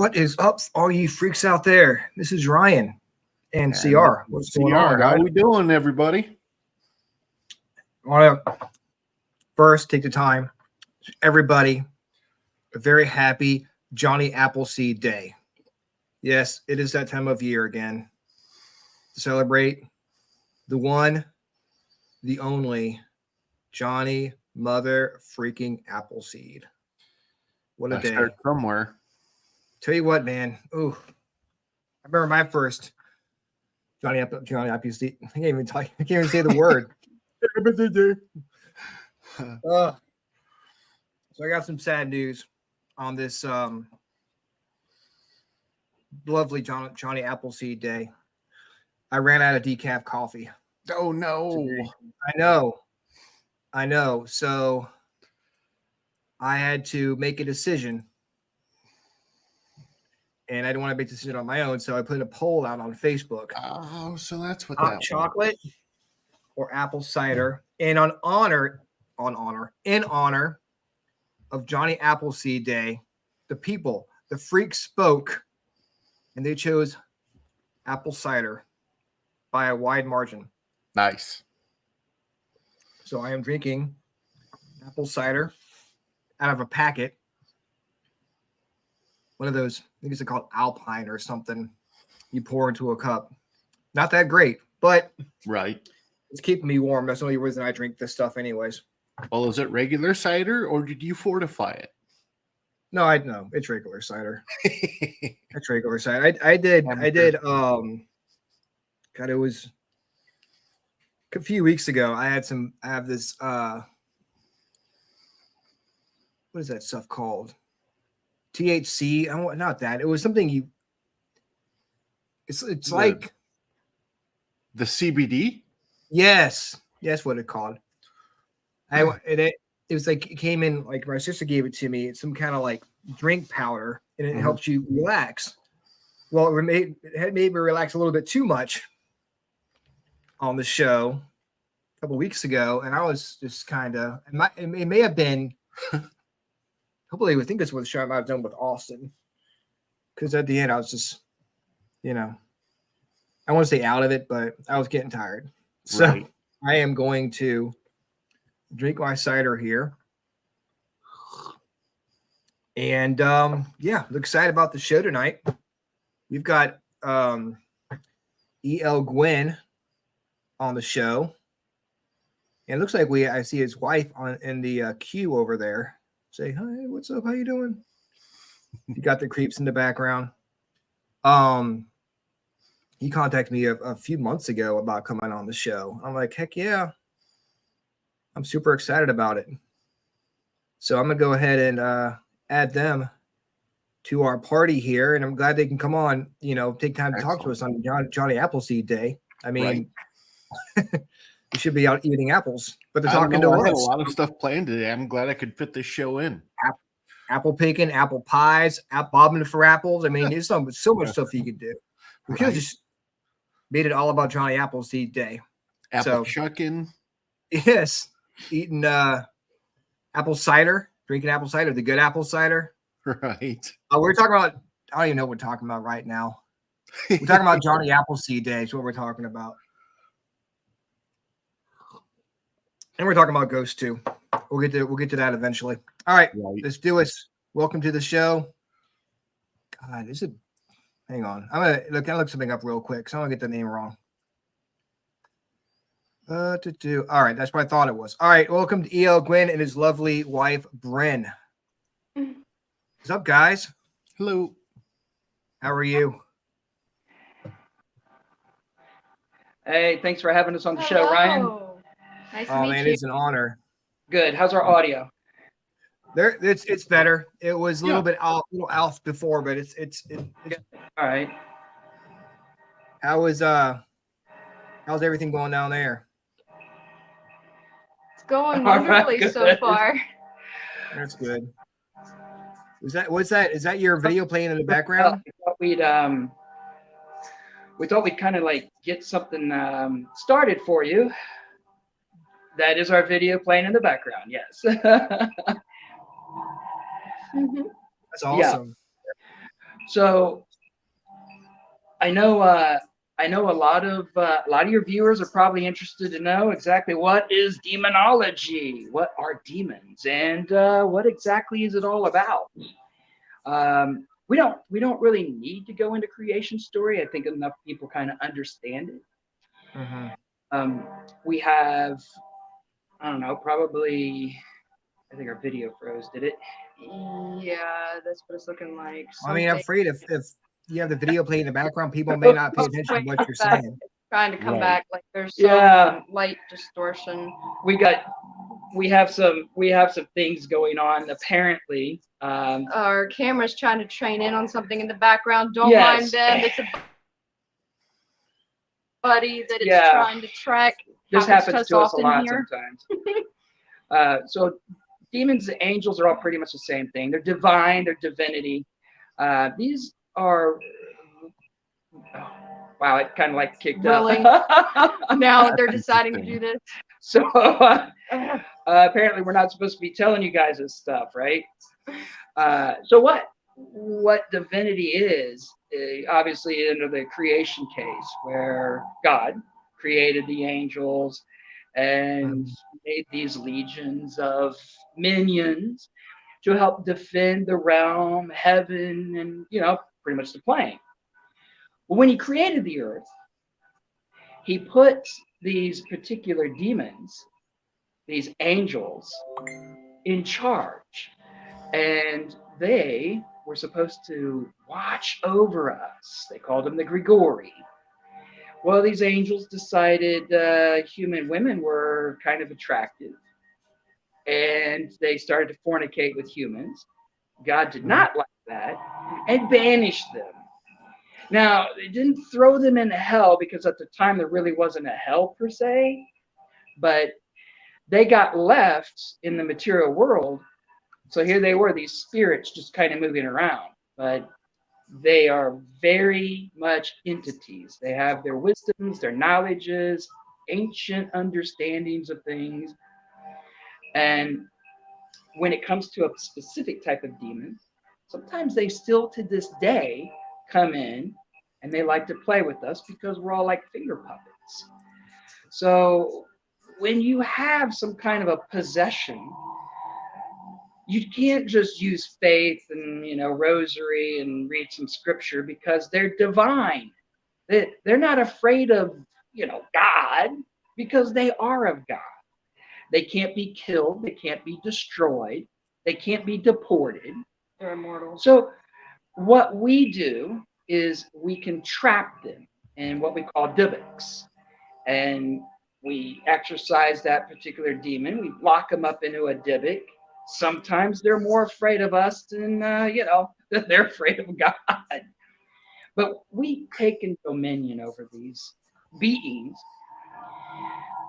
What is up, all you freaks out there? This is Ryan and CR. What's going on, guys? How we doing, everybody? I want to first take the time, everybody, a very happy Johnny Appleseed Day. Yes, it is that time of year again to celebrate the one, the only Johnny Mother freaking Appleseed. What a day. Start somewhere. Tell you what, man. Ooh, I remember my first Johnny Appleseed. I can't even talk. I can't even say the word. So I got some sad news on this lovely Johnny Appleseed Day. I ran out of decaf coffee. Oh no! Today. I know. So I had to make a decision. And I didn't want to make a decision on my own, so I put a poll out on Facebook. Oh, so that's what hot chocolate or apple cider. And in honor of Johnny Appleseed Day, the freaks spoke, and they chose apple cider by a wide margin. Nice. So I am drinking apple cider out of a packet. One of those, I think it's called Alpine or something. You pour into a cup. Not that great, but right. It's keeping me warm. That's the only reason I drink this stuff, anyways. Well, is it regular cider or did you fortify it? No, it's regular cider. It's regular cider. I did. God, it was a few weeks ago. I have this. What is that stuff called? THC. Not that. It was something It's like the CBD. Yes, what it called. It was like it came in like my sister gave it to me. It's some kind of like drink powder, and it helps you relax. Well, it had made me relax a little bit too much on the show a couple weeks ago, and I was just kind of. It may have been. Hopefully, I think that's what the show I might have done with Austin. Because at the end, I was just, I want to say out of it, but I was getting tired. So right. I am going to drink my cider here. And look excited about the show tonight. We've got E.L. Guinn on the show. And it looks like I see his wife in the queue over there. Say, hi, what's up? How you doing? You got the creeps in the background. He contacted me a few months ago about coming on the show. I'm like, heck yeah. I'm super excited about it. So I'm going to go ahead and add them to our party here. And I'm glad they can come on, take time to talk to us on Johnny Appleseed Day. I mean, we should be out eating apples, but they're talking to us. I had a lot of stuff planned today. I'm glad I could fit this show in. Apple picking, apple pies, bobbing for apples. I mean, there's so much stuff you could do. We could have just made it all about Johnny Appleseed Day. Apple shucking. Yes. Eating apple cider, drinking apple cider, the good apple cider. Right. We're talking about, I don't even know what we're talking about right now. We're talking about Johnny Appleseed Day is what we're talking about. And we're talking about ghosts too. We'll get to that eventually. All right. Let's do it. Welcome to the show. God, hang on. I'm gonna look something up real quick, so I don't get the name wrong. All right, that's what I thought it was. All right, welcome to E.L. Guinn and his lovely wife, Bryn. What's up, guys? Hello. How are you? Hey, thanks for having us on the show, Ryan. Nice to meet you. It's an honor. Good. How's our audio? It's better. It was a little bit off before, but it's all right. How's everything going down there? It's going wonderfully so far. That's good. Is that your video playing in the background? We thought we'd kind of like get something started for you. That is our video playing in the background. Yes. That's awesome. So I know a lot of your viewers are probably interested to know exactly what is demonology, what are demons, and what exactly is it all about. We don't really need to go into creation story. I think enough people kind of understand it. We have, I don't know, probably, I think our video froze, did it? Yeah, that's what it's looking like. I mean, I'm Something- afraid if you have the video playing in the background, people may not pay attention to what you're back. saying. Trying to come Right. back, like there's some Yeah. light distortion. We have some things going on apparently. Our camera's trying to train in on something in the background. Don't Yes. mind them. It's a buddy that it's Yeah. trying to track. This happens to us a often lot here. sometimes. So demons and angels are all pretty much the same thing. They're divine, they're divinity. These are, wow, it kind of like kicked Really? up. Now they're deciding to do this. So apparently we're not supposed to be telling you guys this stuff, right? So what divinity is, obviously under the creation case where God created the angels and made these legions of minions to help defend the realm, heaven, and pretty much the plane. Well, when he created the earth, he put these particular demons, these angels, in charge, and they were supposed to watch over us. They called them the Grigori. Well, these angels decided human women were kind of attractive, and they started to fornicate with humans. God did not like that and banished them. Now, they didn't throw them into hell because at the time there really wasn't a hell per se, but they got left in the material world. So here they were, these spirits just kind of moving around, but they are very much entities. They have their wisdoms, their knowledges, ancient understandings of things. And when it comes to a specific type of demon, sometimes they still to this day come in and they like to play with us because we're all like finger puppets. So when you have some kind of a possession, you can't just use faith and rosary and read some scripture because they're divine. They're not afraid of God because they are of God. They can't be killed. They can't be destroyed. They can't be deported. They're immortal. So what we do is we can trap them in what we call dibbicks. And we exorcise that particular demon. We lock them up into a dibbick. Sometimes they're more afraid of us than, they're afraid of God. But we take in dominion over these beings.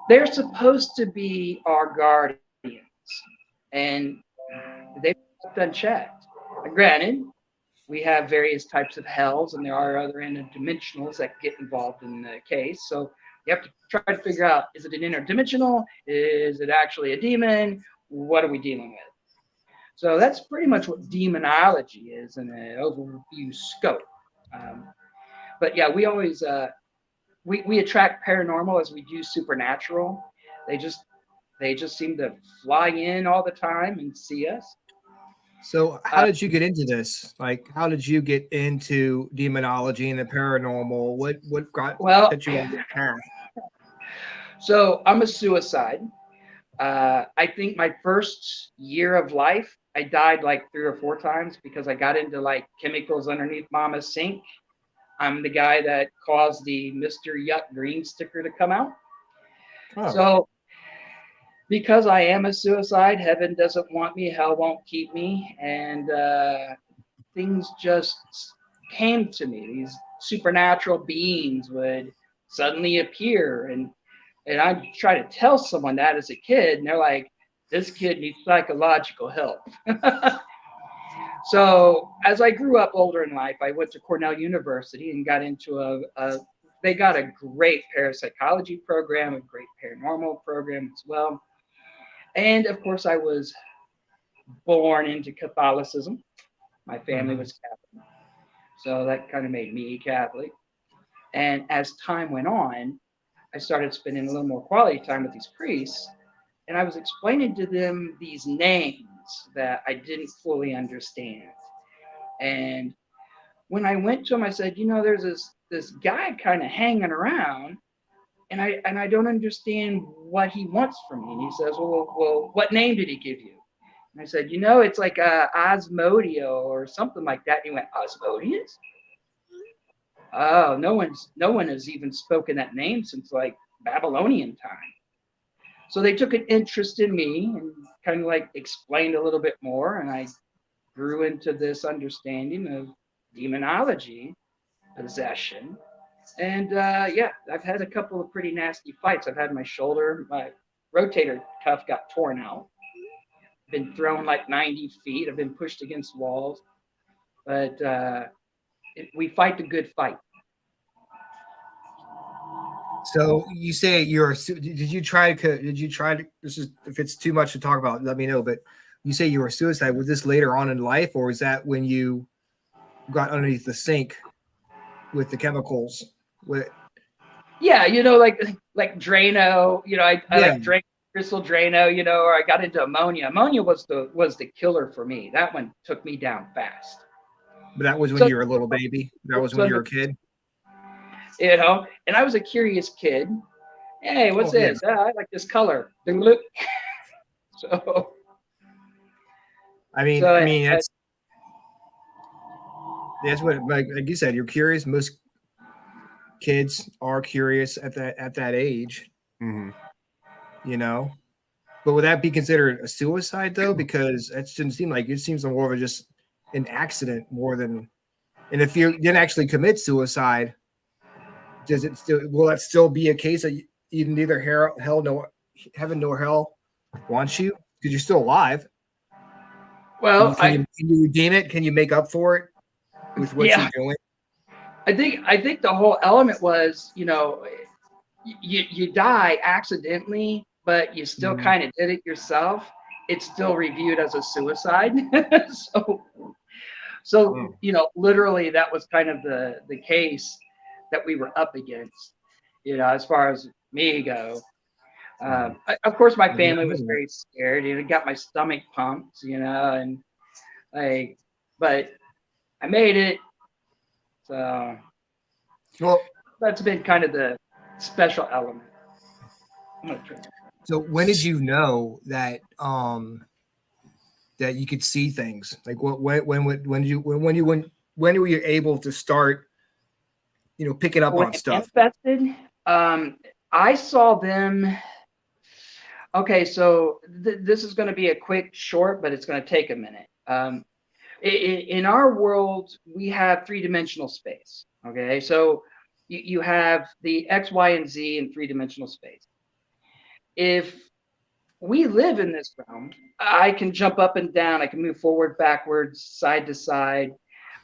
They're supposed to be our guardians, and they've left unchecked. Granted, we have various types of hells, and there are other interdimensionals that get involved in the case. So you have to try to figure out, is it an interdimensional? Is it actually a demon? What are we dealing with? So that's pretty much what demonology is in an overview scope. But yeah, we always we attract paranormal as we do supernatural. They just seem to fly in all the time and see us. So how did you get into this? Like, how did you get into demonology and the paranormal? What set you on that path? So I'm a suicide. I think my first year of life, I died like 3 or 4 times because I got into like chemicals underneath mama's sink. I'm the guy that caused the Mr. Yuck green sticker to come out. Oh. So because I am a suicide, heaven doesn't want me, hell won't keep me. And things just came to me. These supernatural beings would suddenly appear. And I try to tell someone that as a kid, and they're like, this kid needs psychological help. So as I grew up older in life, I went to Cornell University and got into they got a great parapsychology program, a great paranormal program as well. And of course, I was born into Catholicism. My family was Catholic. So that kind of made me Catholic. And as time went on, I started spending a little more quality time with these priests, and I was explaining to them these names that I didn't fully understand. And when I went to him, I said, there's this guy kind of hanging around, and I don't understand what he wants from me. And he says, well, what name did he give you? And I said, it's like Osmodio or something like that. And he went, Osmodius? Oh, no one has even spoken that name since like Babylonian time. So they took an interest in me and kind of like explained a little bit more, and I grew into this understanding of demonology, possession, and yeah, I've had a couple of pretty nasty fights. I've had my rotator cuff got torn out, been thrown like 90 feet. I've been pushed against walls, but we fight the good fight. So you say did you try to, this is, if it's too much to talk about, let me know, but you say you were suicide. Was this later on in life, or was that when you got underneath the sink with the chemicals? Yeah, like Drano, I like drank crystal Drano, or I got into ammonia. Ammonia was the killer for me. That one took me down fast. But that was when you were a little baby. That was when you were a kid. And I was a curious kid. Hey, what's this? Yeah. I like this color. So I mean, that's what, like you said, you're curious. Most kids are curious at that age. Mm-hmm. But would that be considered a suicide though? Because it shouldn't seem like, it seems more of just an accident more than. And if you didn't actually commit suicide, will that still be a case that even neither heaven nor hell wants you, because you're still alive? Well, can you redeem it? Can you make up for it with what you're doing? I think the whole element was, you die accidentally, but you still kind of did it yourself. It's still reviewed as a suicide. So literally that was kind of the case that we were up against, as far as me go. Of course, my family was very scared. It got my stomach pumped, and like, but I made it. So, well, that's been kind of the special element. So when did you know that that you could see things? Like when were you able to start, picking up on stuff? Manifested, I saw them. Okay, so this is going to be a quick short, but it's going to take a minute. In our world, we have three-dimensional space. Okay, so you have the X, Y, and Z in three-dimensional space. If we live in this realm, I can jump up and down. I can move forward, backwards, side to side.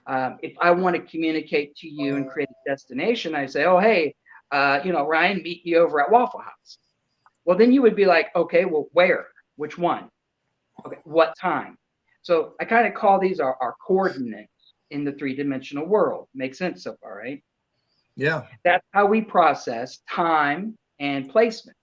If I want to communicate to you and create a destination, I say, oh, hey, Ryan, meet me over at Waffle House. Well, then you would be like, okay, well, where? Which one? Okay, what time? So I kind of call these our coordinates in the three-dimensional world. Makes sense so far, right? Yeah. That's how we process time and placement.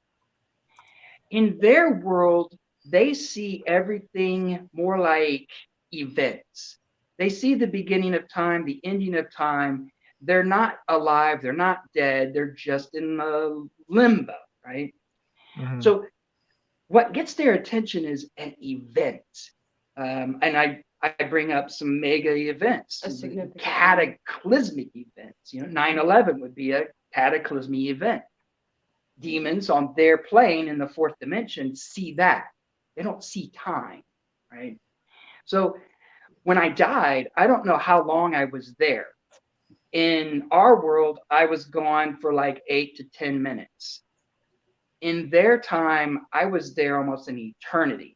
In their world, they see everything more like events. They see the beginning of time, the ending of time. They're not alive. They're not dead. They're just in the limbo, right? Mm-hmm. So what gets their attention is an event. And I bring up some mega events, cataclysmic events. 9/11 would be a cataclysmic event. Demons on their plane in the fourth dimension see that. They don't see time, right? So when I died, I don't know how long I was there. In our world, I was gone for like 8 to 10 minutes. In their time, I was there almost an eternity.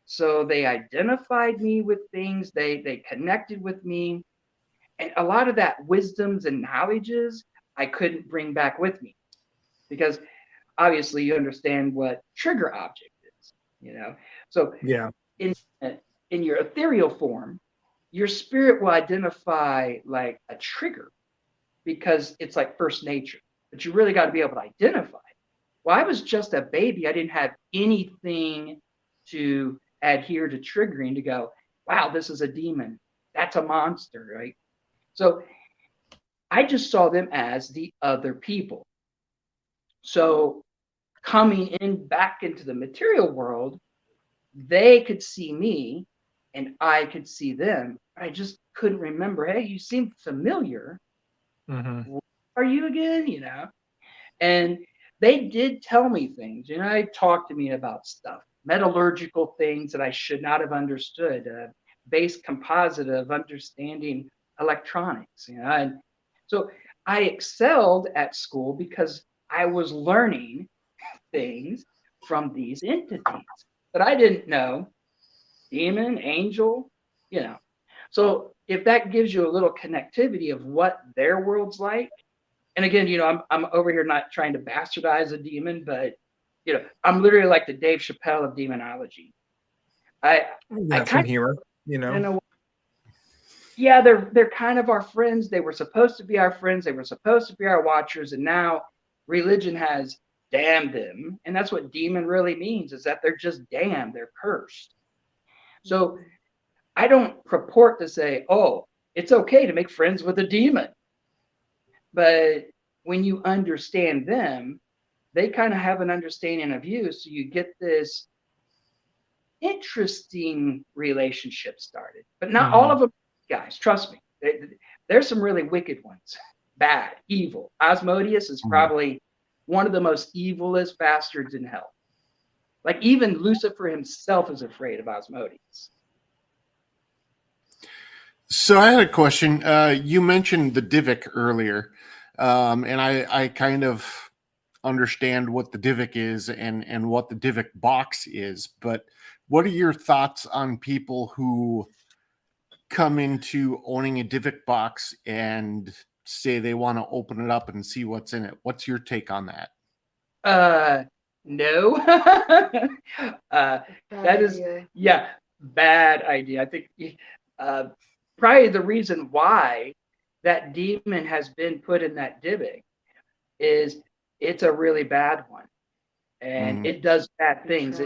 So they identified me with things, they connected with me. And a lot of that wisdoms and knowledges I couldn't bring back with me, because obviously you understand what trigger object is, So yeah, in your ethereal form, your spirit will identify like a trigger because it's like first nature, but you really got to be able to identify it. Well, I was just a baby. I didn't have anything to adhere to triggering to go, wow, this is a demon. That's a monster, right? So I just saw them as the other people. So coming in back into the material world, they could see me and I could see them. I just couldn't remember. Hey, you seem familiar. Mm-hmm. What are you again? And they did tell me things. They talked to me about stuff, metallurgical things that I should not have understood, base composite of understanding electronics. And so I excelled at school because I was learning things from these entities that I didn't know, demon, angel, you know. So if that gives you a little connectivity of what their world's like, and again, I'm over here not trying to bastardize a demon, but I'm literally like the Dave Chappelle of demonology. I Got some humor, in a way, yeah, they're kind of our friends. They were supposed to be our friends. They were supposed to be our watchers, and now religion has damned them, and that's what demon really means, is that they're just damned. They're cursed. So I don't purport to say, oh, it's okay to make friends with a demon. But when you understand them, they kind of have an understanding of you. So you get this interesting relationship started. But not all of them, guys, trust me. There's some really wicked ones. Bad, evil. Asmodeus is probably one of the most evilest bastards in hell. Like even Lucifer himself is afraid of Asmodeus. So I had a question. You mentioned the Divik earlier, and I kind of understand what the Divik is and what the Divik box is. But what are your thoughts on people who come into owning a Divik box and say they want to open it up and see what's in it? What's your take on that? No. That is, yeah, bad idea. I think probably the reason why that demon has been put in that Dybbuk is it's a really bad one. And it does bad things.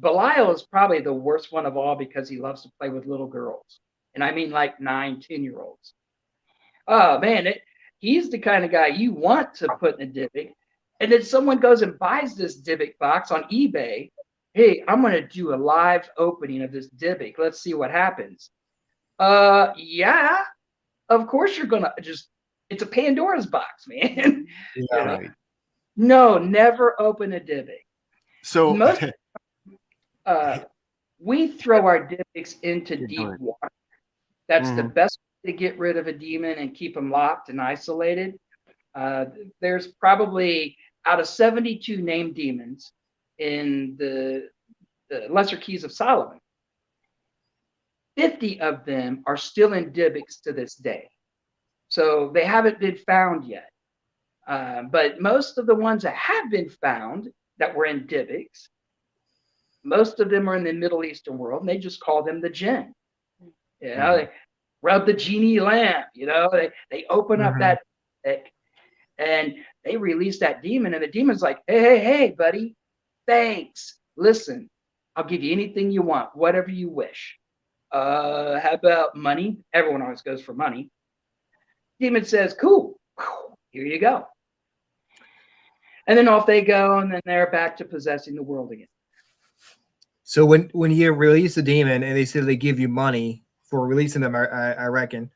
Belial is probably the worst one of all because he loves to play with little girls. And I mean like 9, 10-year-olds. Oh, man, he's the kind of guy you want to put in a Dybbuk. And then someone goes and buys this Dybbuk box on eBay. Hey, I'm going to do a live opening of this Dybbuk. Let's see what happens. Yeah, of course you're going to it's a Pandora's box, man. Yeah, right. No, never open a Dybbuk. So most we throw our Dybbuks into deep water. That's the best way to get rid of a demon and keep them locked and isolated. There's probably out of 72 named demons in the Lesser Keys of Solomon, 50 of them are still in Dybbuks to this day. So they haven't been found yet. But most of the ones that have been found that were in Dybbuks, most of them are in the Middle Eastern world, and they just call them the jinn. They rub the genie lamp, they open up that and they release that demon, and the demon's like, hey, buddy, thanks. Listen, I'll give you anything you want, whatever you wish. How about money? Everyone always goes for money. Demon says, cool, here you go. And then off they go, and then they're back to possessing the world again. So when you release a demon and they say they give you money for releasing them, I reckon,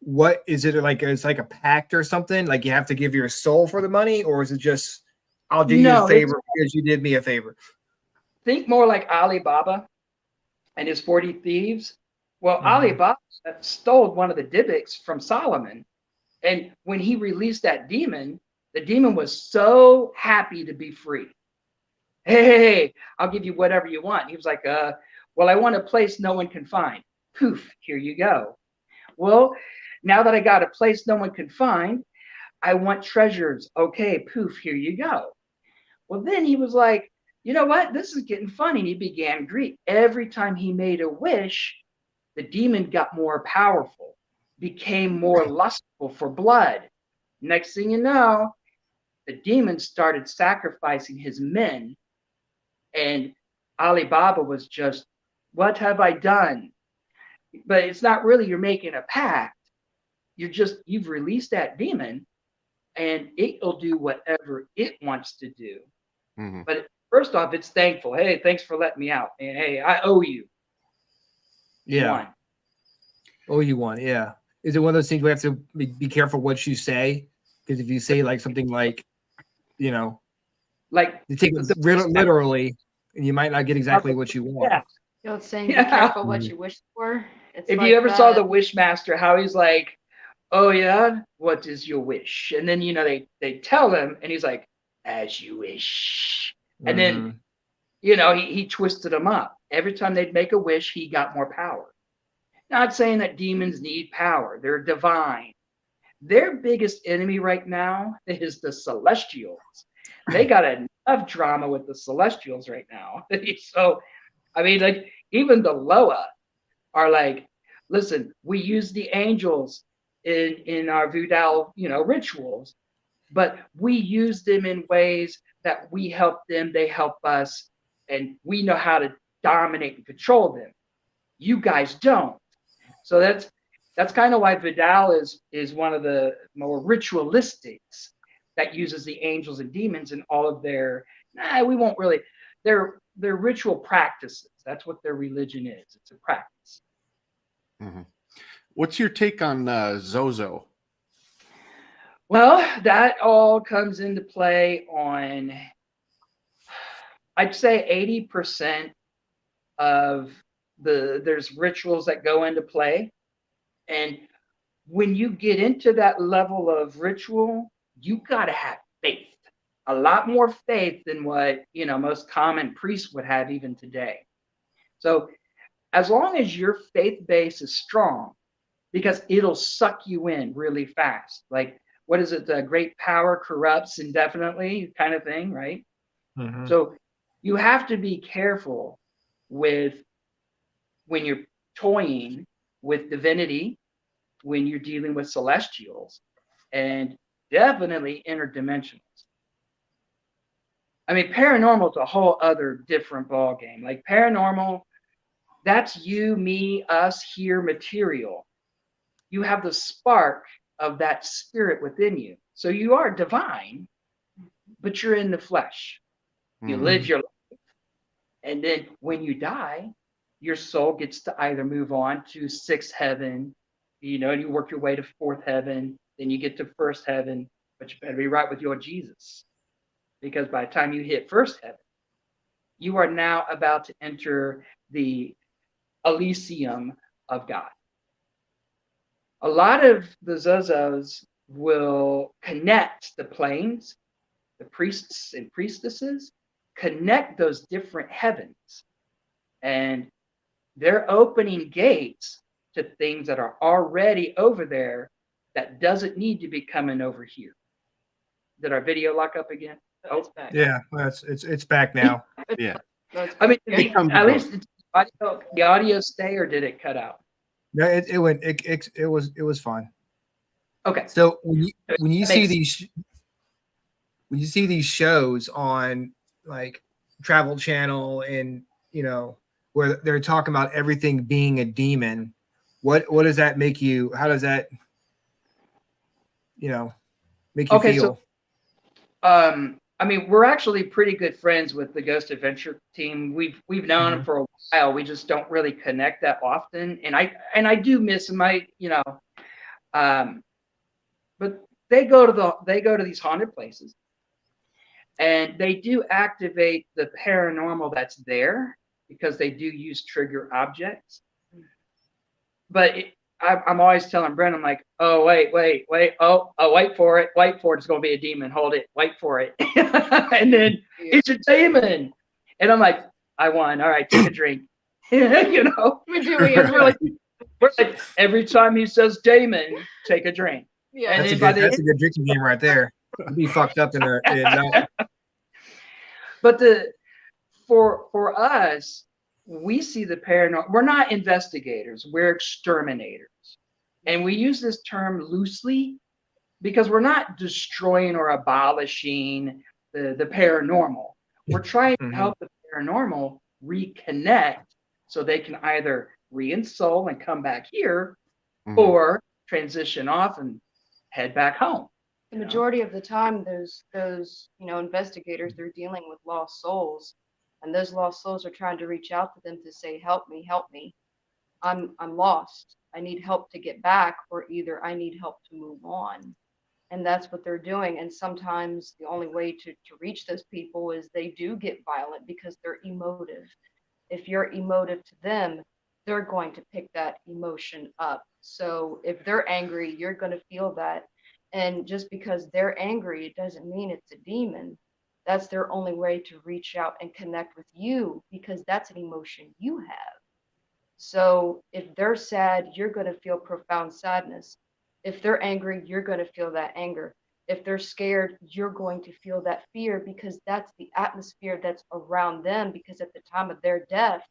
what is it like? It's like a pact or something? Like you have to give your soul for the money, or is it just I'll do you a favor because you did me a favor? Think more like Ali and his 40 thieves. Well, Ali Baba stole one of the Dybbuks from Solomon, and when he released that demon, the demon was so happy to be free. Hey, I'll give you whatever you want. He was like, well, I want a place no one can find. Poof, here you go. Well, now that I got a place no one can find, I want treasures. Okay, poof, here you go. Well, then he was like, you know what? This is getting funny. And he began greed. Every time he made a wish, the demon got more powerful, became more lustful for blood. Next thing you know, the demon started sacrificing his men, and Ali Baba was just, what have I done? But it's not really you're making a pact. You've released that demon, and it'll do whatever it wants to do. Mm-hmm. But first off, it's thankful. Hey, thanks for letting me out. And hey, I owe you. Yeah. One. Oh, you want? Yeah. Is it one of those things where you have to be careful what you say? Because if you say like something like, you know, Like you take it literally, and you might not get exactly what you want. Yeah. You know, it's saying be careful what you wish for. It's If like you ever saw the that. Wishmaster, how he's like, oh yeah, what is your wish? And then they tell him, and he's like, as you wish. And then he twisted them up. Every time they'd make a wish, he got more power. Not saying that demons need power. They're divine. Their biggest enemy right now is the Celestials. They got enough drama with the Celestials right now. So, I mean, like, even the Loa are like, listen, we use the angels in our voodoo, rituals, but we use them in ways that we help them, they help us, and we know how to dominate and control them. You guys don't. So that's kind of why Vidal is one of the more ritualistics that uses the angels and demons in all of their we won't really their ritual practices. That's what their religion is. It's a practice. Mm-hmm. What's your take on Zozo? Well, that all comes into play on, I'd say 80% of there's rituals that go into play. And when you get into that level of ritual, you got to have faith, a lot more faith than what, most common priests would have even today. So as long as your faith base is strong, because it'll suck you in really fast. Like, what is it? The great power corrupts indefinitely kind of thing, right? Mm-hmm. So you have to be careful with when you're toying with divinity, when you're dealing with celestials, and definitely interdimensionals. I mean, paranormal is a whole other different ball game. Like paranormal, that's you, me, us here material. You have the spark of that spirit within you. So you are divine, but you're in the flesh. You live your life. And then when you die, your soul gets to either move on to sixth heaven, and you work your way to fourth heaven, then you get to first heaven, but you better be right with your Jesus. Because by the time you hit first heaven, you are now about to enter the Elysium of God. A lot of the Zozos will connect the planes, the priests and priestesses, connect those different heavens. And they're opening gates to things that are already over there that doesn't need to be coming over here. Did our video lock up again? It's back. Yeah, it's back now. Yeah. I mean, comes at to least the audio stay, or did it cut out? No, it went. It was fine. Okay. So when you see makes- these shows on like Travel Channel and where they're talking about everything being a demon, what does that make you? How does that make you Okay, feel? So I mean, we're actually pretty good friends with the Ghost Adventure team. We've known them for a while. We just don't really connect that often, and I do miss them. But they go to these haunted places, and they do activate the paranormal that's there because they do use trigger objects. But I'm always telling Brent, I'm like, oh wait, oh wait for it, it's gonna be a demon. Hold it, wait for it, and then it's a demon, and I'm like, I won. All right, take a drink. We do. We're like, every time he says demon, take a drink. Yeah. And That's then that's a good drinking game right there. You'd be fucked up in a night. But for us, we see the paranormal. We're not investigators, we're exterminators. And we use this term loosely because we're not destroying or abolishing the paranormal. We're trying to help the paranormal reconnect so they can either re-ensoul and come back here or transition off and head back home. The majority of the time, those investigators, they're dealing with lost souls, and those lost souls are trying to reach out to them to say, help me, I'm lost, I need help to get back, or either I need help to move on. And that's what they're doing. And sometimes the only way to reach those people is they do get violent because they're emotive. If you're emotive to them, they're going to pick that emotion up. So if they're angry, you're going to feel that. And just because they're angry, it doesn't mean it's a demon. That's their only way to reach out and connect with you, because that's an emotion you have. So if they're sad, you're going to feel profound sadness. If they're angry, you're going to feel that anger. If they're scared, you're going to feel that fear, because that's the atmosphere that's around them. Because at the time of their death,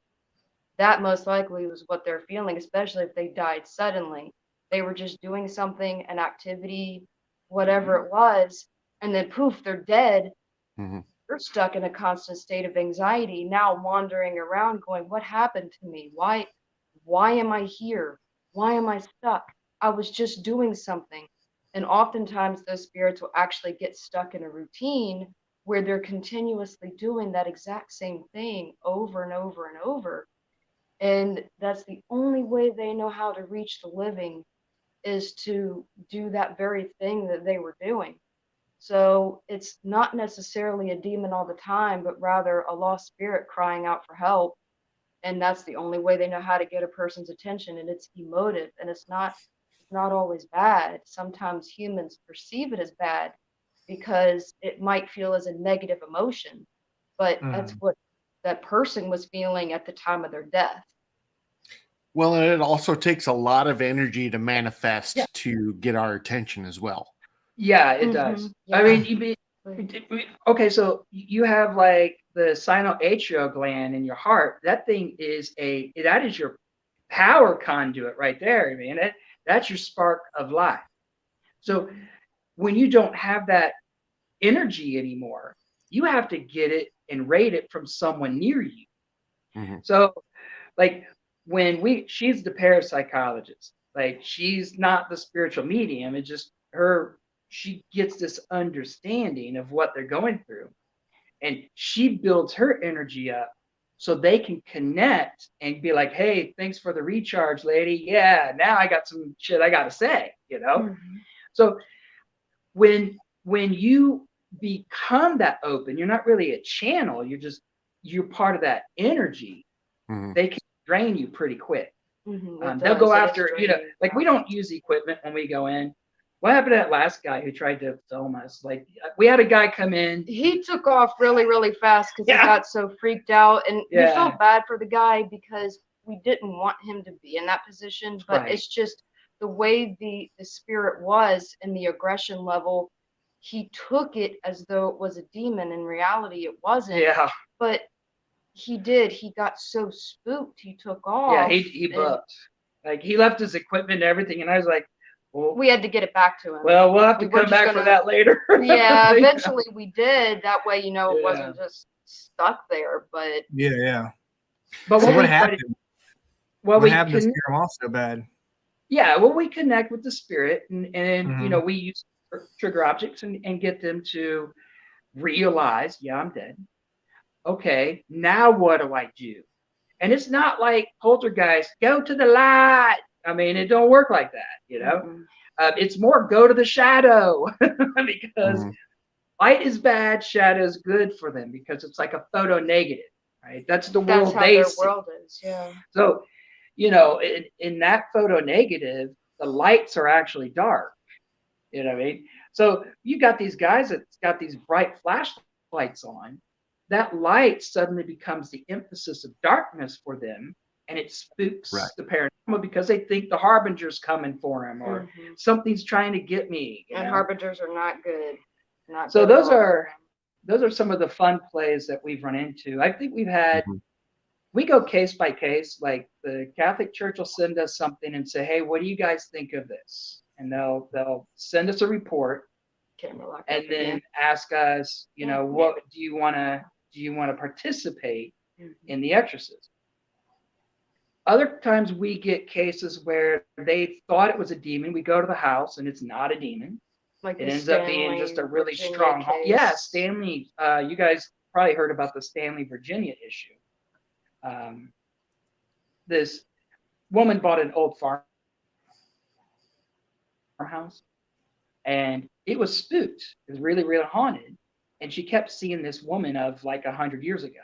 that most likely was what they're feeling, especially if they died suddenly. They were just doing something, an activity, whatever it was, and then poof, they're dead. They're stuck in a constant state of anxiety, now wandering around going, what happened to me? Why am I here? Why am I stuck? I was just doing something. And oftentimes those spirits will actually get stuck in a routine where they're continuously doing that exact same thing over and over and over. And that's the only way they know how to reach the living, is to do that very thing that they were doing. So it's not necessarily a demon all the time, but rather a lost spirit crying out for help. And that's the only way they know how to get a person's attention. And it's emotive, and it's not always bad. Sometimes humans perceive it as bad because it might feel as a negative emotion, but that's what that person was feeling at the time of their death. Well, and it also takes a lot of energy to manifest to get our attention as well. Yeah, it does. Yeah. I mean, okay, so you have like the sinoatrial gland in your heart. That thing is that is your power conduit right there. I mean, that's your spark of life. So when you don't have that energy anymore, you have to get it and rate it from someone near you. So like she's the parapsychologist, like she's not the spiritual medium. It's just she gets this understanding of what they're going through, and she builds her energy up so they can connect and be like, hey, thanks for the recharge, lady. Yeah, now I got some shit I gotta say, So when you become that open, you're not really a channel, you're part of that energy. They can drain you pretty quick. They'll go after, like we don't use equipment when we go in. What happened to that last guy who tried to film us? Like we had a guy come in. He took off really, really fast because he got so freaked out, and we felt bad for the guy because we didn't want him to be in that position. But it's just the way the spirit was and the aggression level. He took it as though it was a demon. In reality, it wasn't. Yeah. But he got so spooked, he took off. Yeah, he booked. Like he left his equipment and everything, and I was like, well, we had to get it back to him. Well, we'll have to come back for that later. Yeah, eventually we did. That way, it wasn't just stuck there. But But what happened? What happened to scare him off so bad? Yeah, well, we connect with the spirit, and we use trigger objects and get them to realize, I'm dead. Okay, now what do I do? And it's not like poltergeist, go to the light. I mean, it don't work like that, it's more go to the shadow because light is bad, shadow is good for them because it's like a photo negative, right? That's the world they see. World is, yeah. So, in that photo negative, the lights are actually dark. You know what I mean? So you got these guys that's got these bright flashlights on. That light suddenly becomes the emphasis of darkness for them, and it spooks the paranormal because they think the harbinger's coming for them or something's trying to get me. And harbingers are not good. So those are some of the fun plays that we've run into. I think we've had we go case by case. Like the Catholic Church will send us something and say, "Hey, what do you guys think of this?" And they'll send us a report Camera lock and up then again. ask us, what do you want to participate in the exorcism? Other times we get cases where they thought it was a demon. We go to the house and it's not a demon. Like It the ends up being just a Stanley, really Virginia strong. case. Yeah, Stanley. You guys probably heard about the Stanley, Virginia issue. This woman bought an old farmhouse, and it was spooked. It was really, really haunted, and she kept seeing this woman of like 100 years ago,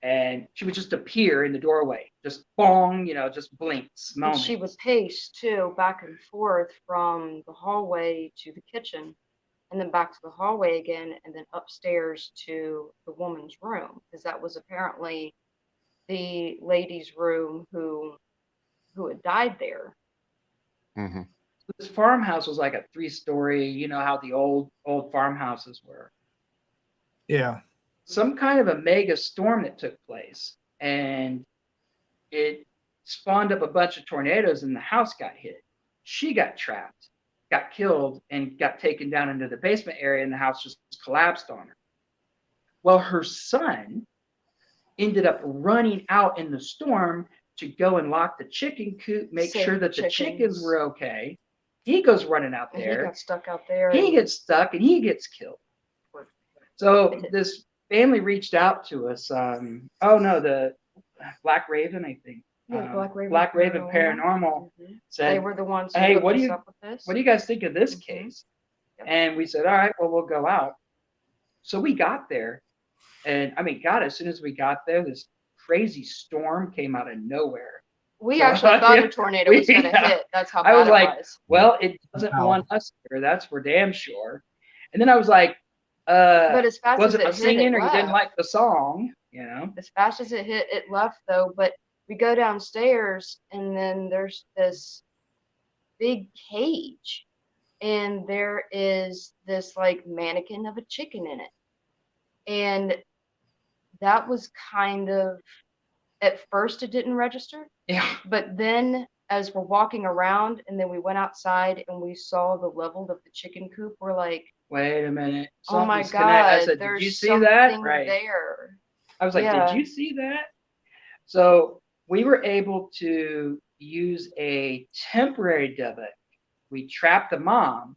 and she would just appear in the doorway, just bong, just blinks. And Moment. she would pace too, back and forth from the hallway to the kitchen, and then back to the hallway again, and then upstairs to the woman's room, because that was apparently the lady's room who had died there. Mm-hmm. This farmhouse was like a 3-story. You know how the old farmhouses were. Yeah. Some kind of a mega storm that took place, and it spawned up a bunch of tornadoes, and the house got hit. She got trapped, got killed, and got taken down into the basement area, and the house just collapsed on her. Well, her son ended up running out in the storm to go and lock the chicken coop, make Save sure that the chickens. chickens were okay. He goes running out And there. he got stuck out there. He and gets stuck and he gets killed. So this family reached out to us. The Black Raven, I think. yeah, Black Raven Paranormal said, They were the ones who "Hey, hooked what do us you up with this. what do you guys think of this Mhm. case?" Yep. And we said, "All right, well, we'll go out." So we got there, and I mean, God, as soon as we got there, this crazy storm came out of nowhere. We So, actually thought a tornado was going to yeah. hit. That's how I bad was it like, was. well, it doesn't Wow. want us here. That's for damn sure. And then I was like, But as fast was as it my it hit, singing it or you didn't left. like the song? As fast as it hit, it left though. But we go downstairs, and then there's this big cage, and there is this like mannequin of a chicken in it. And that was kind of, at first it didn't register, Yeah. but then as we're walking around and then we went outside and we saw the level of the chicken coop, we're like, Wait a minute. oh my Something's connected. I God, said, there's did you see that? something Right. there. I was like, Yeah. did you see that? So we were able to use a temporary debit. We trapped the mom,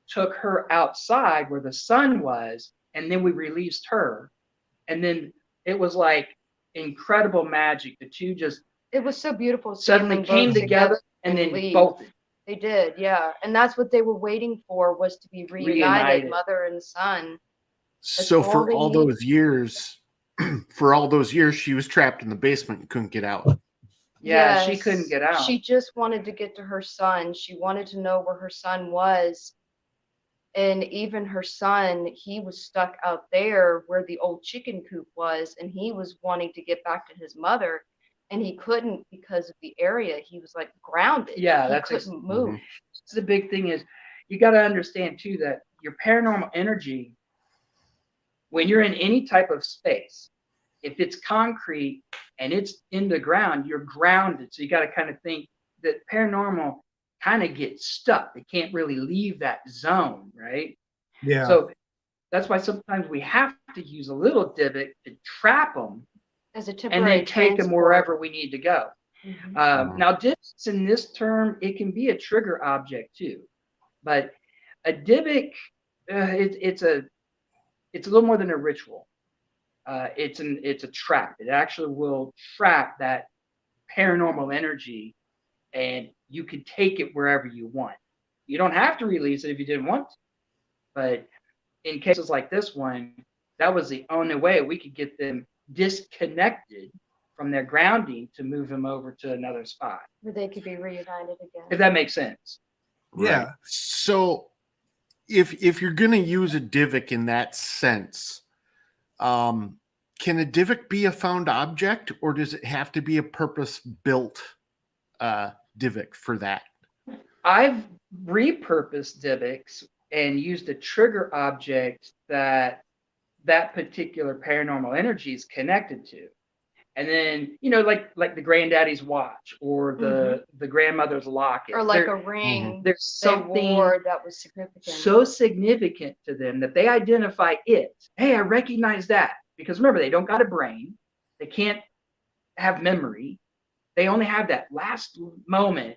took her outside where the son was, and then we released her. And then it was like incredible magic. The two just It was so beautiful seeing suddenly them came both together and then leave. bolted. They did, yeah. And that's what they were waiting for, was to be reunited, mother and son. So for all those years, she was trapped in the basement and couldn't get out. Yeah, Yes, she couldn't get out. She just wanted to get to her son. She wanted to know where her son was. And even her son, he was stuck out there where the old chicken coop was, and he was wanting to get back to his mother, and he couldn't because of the area. He was like grounded. Yeah, he that's couldn't move. The big thing is you got to understand too that your paranormal energy, when you're in any type of space, if it's concrete and it's in the ground, you're grounded. So you got to kind of think that paranormal kind of gets stuck. They can't really leave that zone, right? Yeah. So that's why sometimes we have to use a little divot to trap them As a and temporary then take them wherever we need to go. Now, divots in this term, it can be a trigger object too, but a divot, it's a little more than a ritual. It's a trap. It actually will trap that paranormal energy, and you can take it wherever you want. You don't have to release it if you didn't want to, but in cases like this one, that was the only way we could get them disconnected from their grounding to move them over to another spot. where they could be reunited again. If that makes sense. Yeah. Right. So if you're going to use a divot in that sense, can a divot be a found object, or does it have to be a purpose-built divot for that? I've repurposed divots and used a trigger object that particular paranormal energy is connected to. And then, like the granddaddy's watch or the grandmother's locket. Or like a ring There's they something wore that was significant. so significant to them that they identify it. Hey, I recognize that. Because remember, they don't got a brain. They can't have memory. They only have that last moment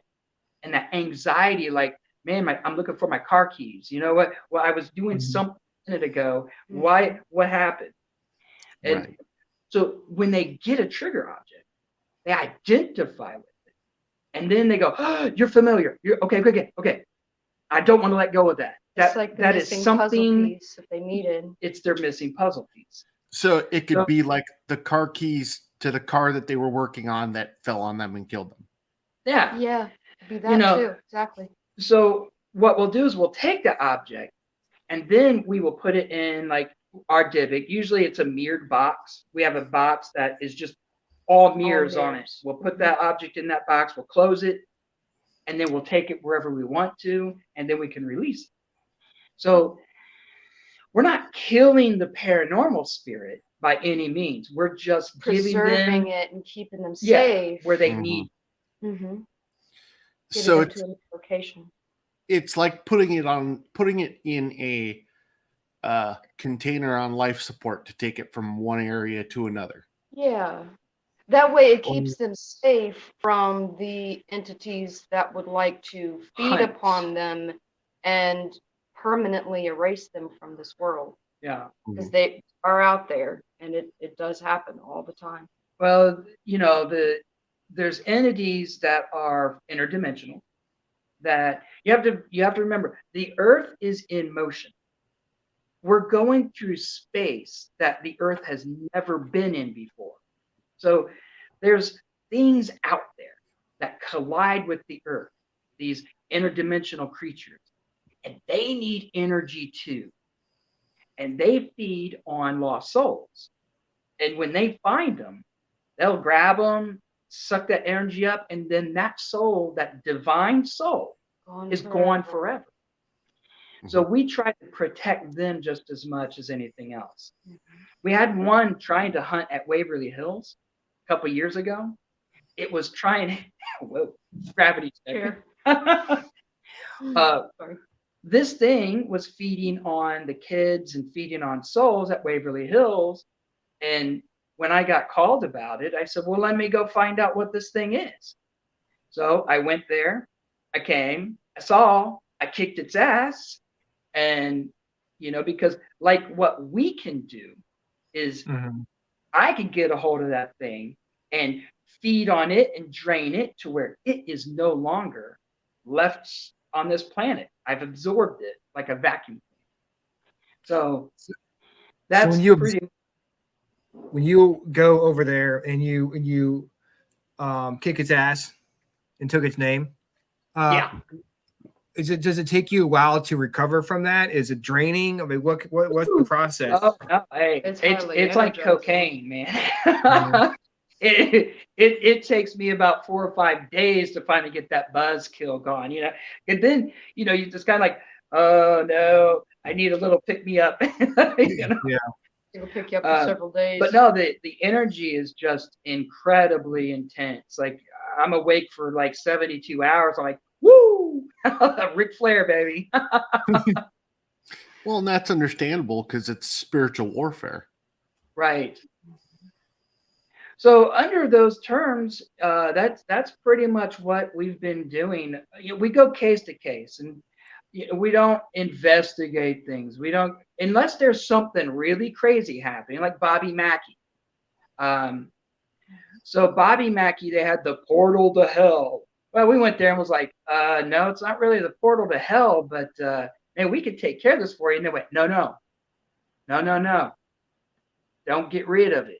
and that anxiety, like, man, I'm looking for my car keys. You know what? Well, I was doing something a minute ago. Why? What happened? And Right. so when they get a trigger object, they identify with it. And then they go, oh, you're familiar. You're okay. I don't want to let go of that. It's like the that is missing puzzle something piece that they needed. It's their missing puzzle piece. So it could be like the car keys to the car that they were working on that fell on them and killed them. Yeah. Yeah, be that too. Exactly. So what we'll do is we'll take the object and then we will put it in like our Divic. Usually it's a mirrored box. We have a box that is just all mirrors on it. We'll put that object in that box, we'll close it, and then we'll take it wherever we want to, and then we can release it. So we're not killing the paranormal spirit by any means. We're just preserving it and keeping them safe where they need. So it's to a location. It's like putting it in a container on life support to take it from one area to another. Yeah. That way it keeps them safe from the entities that would like to feed upon them and permanently erase them from this world. Yeah. Because they are out there and it does happen all the time. Well, there's entities that are interdimensional that you have to remember the earth is in motion. We're going through space that the earth has never been in before. So there's things out there that collide with the earth, these interdimensional creatures, and they need energy too. And they feed on lost souls. And when they find them, they'll grab them, suck that energy up, and then that soul, that divine soul, is gone forever. So we try to protect them just as much as anything else. We had one trying to hunt at Waverly Hills a couple years ago. It was trying, whoa, gravity check. This thing was feeding on the kids and feeding on souls at Waverly Hills. And when I got called about it, I said, well, let me go find out what this thing is. So I went there, I came, I saw, I kicked its ass. And, because like what we can do is I can get a hold of that thing and feed on it and drain it to where it is no longer left on this planet. I've absorbed it like a vacuum. So that's when you go over there and you kick its ass and took its name, does it take you a while to recover from that? Is it draining? I mean, what's the process? Oh, no, hey, it's like cocaine, man. It takes me about 4 or 5 days to finally get that buzz kill gone, and then you just kind of like, oh no, I need a little pick me up. Yeah. It'll pick you up for several days. But no, the energy is just incredibly intense. Like I'm awake for like 72 hours. I'm like, woo, Ric Flair, baby. Well, and that's understandable because it's spiritual warfare. Right. So under those terms, that's pretty much what we've been doing. We go case to case, and we don't investigate things. We don't, unless there's something really crazy happening, like Bobby Mackey. So Bobby Mackey, they had the portal to hell. Well, we went there and was like, no, it's not really the portal to hell, but man, we could take care of this for you. And they went, no. Don't get rid of it.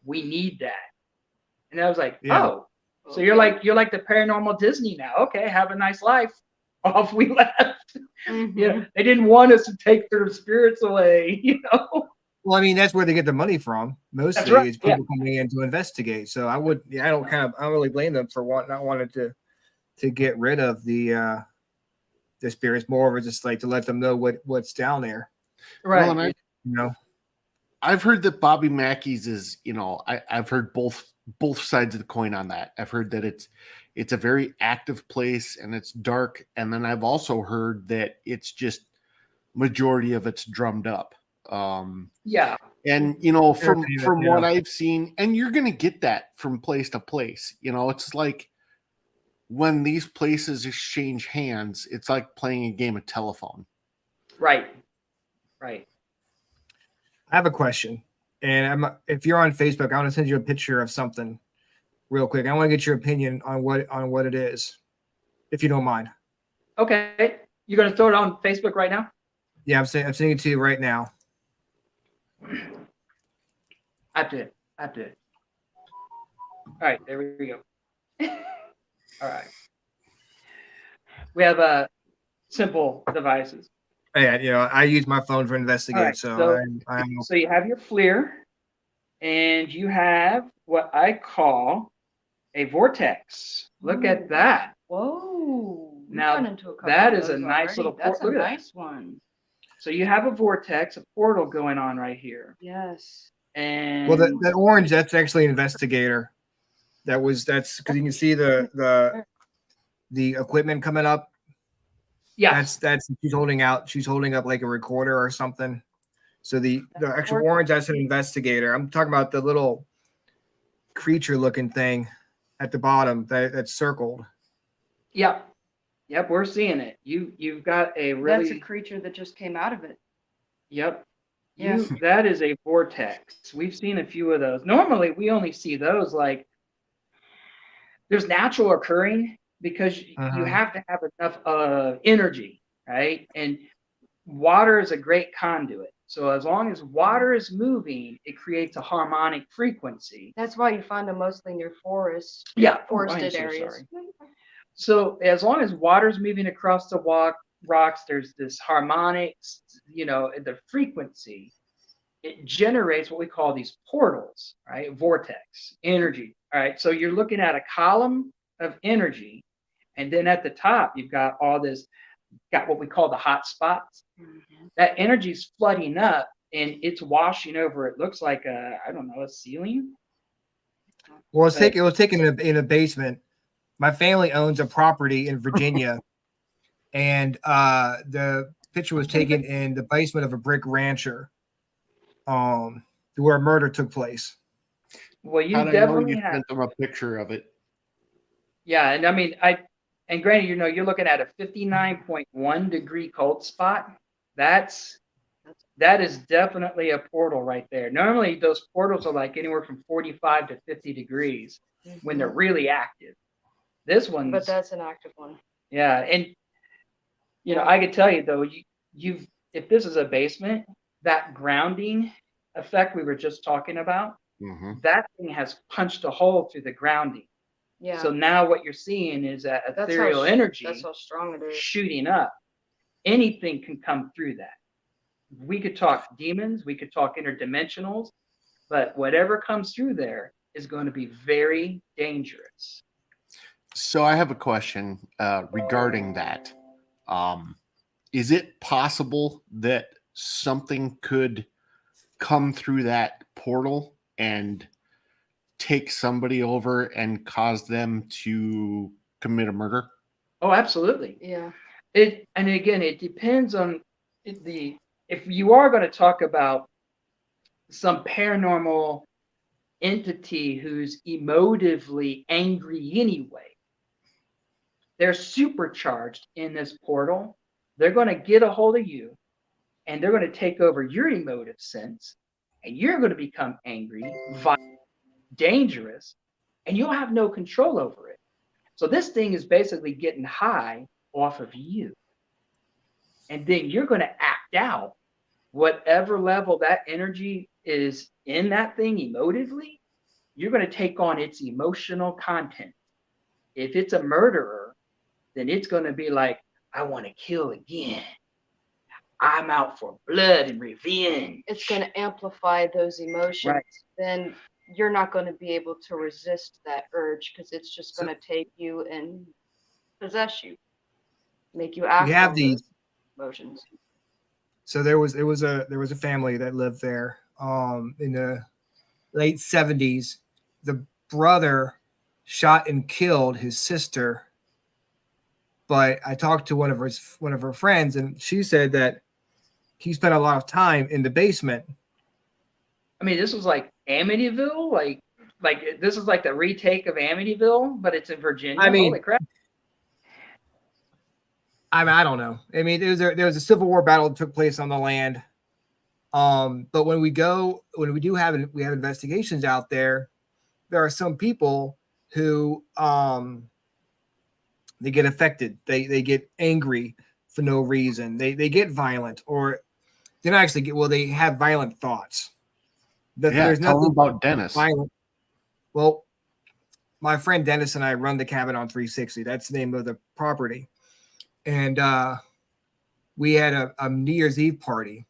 We need that. And I was like, oh, so you're like the paranormal Disney now. Okay, have a nice life. Off we left. They didn't want us to take their spirits away, Well, I mean, that's where they get the money from. Mostly is people coming in to investigate. So I don't really blame them for not wanting to get rid of the spirits. More of it just like to let them know what's down there. Right. Well, I've heard that Bobby Mackey's is, I've heard both sides of the coin on that. I've heard that it's a very active place and it's dark, and then I've also heard that it's just majority of it's drummed up. Yeah. And from what I've seen, and you're gonna get that from place to place. It's like when these places exchange hands, it's like playing a game of telephone. Right. I have a question, and if you're on Facebook, I want to send you a picture of something real quick. I want to get your opinion on what it is, if you don't mind. Okay, you're gonna throw it on Facebook right now? Yeah, I'm sending it to you right now. I did. All right, there we go. All right. We have simple devices. Yeah, I use my phone for investigate, Right, so so you have your FLIR, and you have what I call a vortex. Look at that. Whoa. Now, run into a couple that of is a those nice already. little That's a look at that. nice one. So you have a vortex, a portal going on right here. Yes. And well, that orange, that's actually an investigator. That's because you can see the equipment coming up. yeah, That's she's holding up like a recorder or something. So the actual orange, that's an investigator. I'm talking about the little creature looking thing at the bottom that's circled. Yep, we're seeing it. You've got a really That's a creature that just came out of it. Yep. Yeah. That is a vortex. We've seen a few of those. Normally, we only see those like there's natural occurring because you have to have enough energy, right? And water is a great conduit. So as long as water is moving, it creates a harmonic frequency. That's why you find them mostly near forests. Yeah, Forested so areas. sorry. So as long as water's moving across the rocks, there's this harmonics, the frequency. It generates what we call these portals, right? Vortex, energy. All right. So you're looking at a column of energy, and then at the top, you've got got what we call the hot spots. Mm-hmm. That energy's flooding up and it's washing over. It looks like a ceiling. Well, it was taken in a basement. My family owns a property in Virginia, and the picture was taken in the basement of a brick rancher, where a murder took place. Well, you definitely sent them a picture of it. Yeah, and I mean, and granted, you're looking at a 59.1 degree cold spot. That is definitely a portal right there. Normally, those portals are like anywhere from 45 to 50 degrees when they're really active. This one, but that's an active one. Yeah, and I could tell you though, if this is a basement, that grounding effect we were just talking about, that thing has punched a hole through the grounding. Yeah. So now what you're seeing is that ethereal energy. That's how strong it is. Shooting up. Anything can come through that. We could talk demons, we could talk interdimensionals, but whatever comes through there is going to be very dangerous. So I have a question regarding that. Is it possible that something could come through that portal and take somebody over and cause them to commit a murder? Oh, absolutely. Yeah. And again, it depends on if you are going to talk about some paranormal entity who's emotively angry anyway, they're supercharged in this portal. They're going to get a hold of you and they're going to take over your emotive sense, and you're going to become angry, violent, dangerous, and you'll have no control over it. So this thing is basically getting high off of you. And then you're going to act out whatever level that energy is in that thing emotively. You're going to take on its emotional content. If it's a murderer, then it's going to be like, I want to kill again. I'm out for blood and revenge. It's going to amplify those emotions. Right. Then you're not going to be able to resist that urge because it's just going to take you and possess you, make you act. We have these emotions. So there was a family that lived there in the late 70s. The brother shot and killed his sister. But I talked to one of her friends, and she said that he spent a lot of time in the basement. I mean, this was like Amityville, like this is like the retake of Amityville, but it's in Virginia. I mean, holy crap! I don't know. I mean, there was a Civil War battle that took place on the land. But when we have investigations out there, there are some people who they get affected. They get angry for no reason. They get violent, or they don't actually get. Well, they have violent thoughts. There's tell them about Dennis. Violent. Well, my friend Dennis and I run the cabin on 360. That's the name of the property. And we had a New Year's Eve party,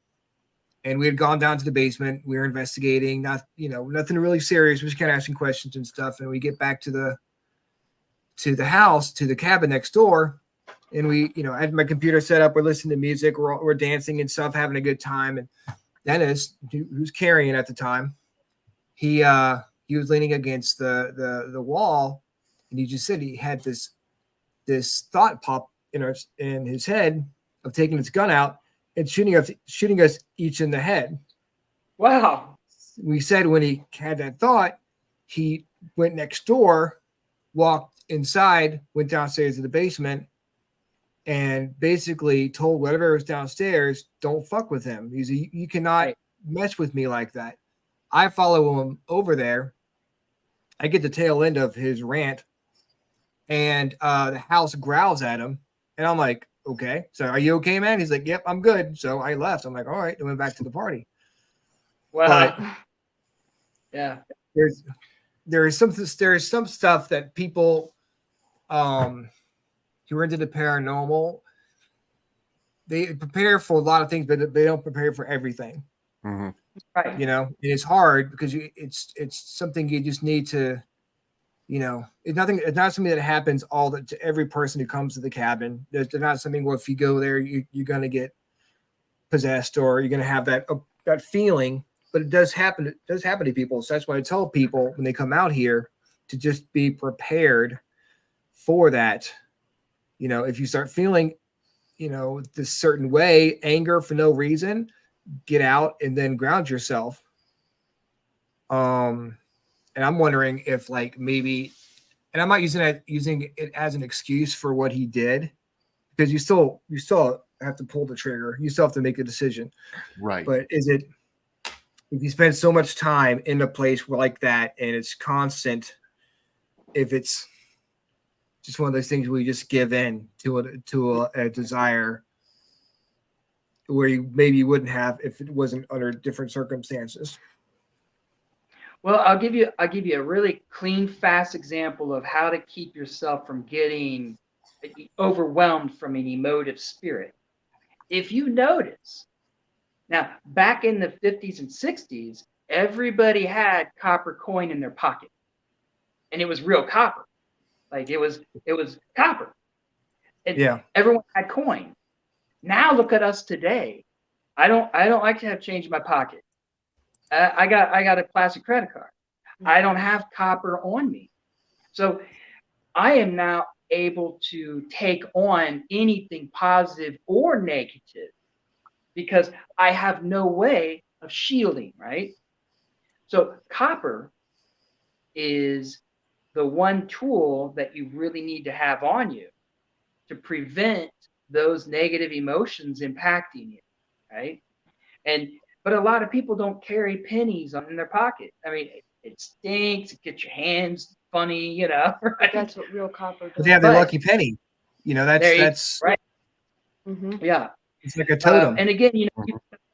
and we had gone down to the basement. We were investigating, nothing really serious. We're just kind of asking questions and stuff. And we get back to the house, to the cabin next door, and we, I had my computer set up. We're listening to music. We're dancing and stuff, having a good time. And Dennis, who's carrying at the time, he was leaning against the wall, and he just said he had this thought pop in his head of taking his gun out and shooting us each in the head. Wow. We said when he had that thought, he went next door, walked inside, went downstairs to the basement, and basically told whatever was downstairs, don't fuck with him. He's you cannot mess with me like that. I follow him over there. I get the tail end of his rant, and the house growls at him. And I'm like, okay, so are you okay, man? He's like, yep, I'm good. So I left. I'm like, all right, and went back to the party. Wow. But yeah. There's some stuff that people who are into the paranormal, they prepare for a lot of things, but they don't prepare for everything. Mm-hmm. Right. And it's hard because it's something you just need to, it's not something that happens to every person who comes to the cabin. There's not something where if you go there, you're going to get possessed or you're going to have that feeling, but it does happen. It does happen to people. So that's why I tell people when they come out here to just be prepared for that. If you start feeling, this certain way, anger for no reason, get out and then ground yourself. And I'm wondering if maybe, and I'm not using it as an excuse for what he did, because you still have to pull the trigger. You still have to make a decision. Right. But is it, if you spend so much time in a place like that and it's constant, if it's just one of those things where you just give in to a desire where you maybe wouldn't have if it wasn't under different circumstances. Well, I'll give you a really clean, fast example of how to keep yourself from getting overwhelmed from an emotive spirit. If you notice, now back in the 50s and 60s, everybody had copper coin in their pocket, and it was real copper. Like it was copper. Everyone had coin. Now look at us today. I don't like to have change in my pocket. I got a plastic credit card. I don't have copper on me. So I am now able to take on anything positive or negative because I have no way of shielding, right? So copper is the one tool that you really need to have on you to prevent those negative emotions impacting you, right? But a lot of people don't carry pennies in their pocket. I mean, it stinks. It gets your hands funny, Right? That's what real copper does. But they have the lucky penny. That's right. Mm-hmm. Yeah. It's like a totem. And again,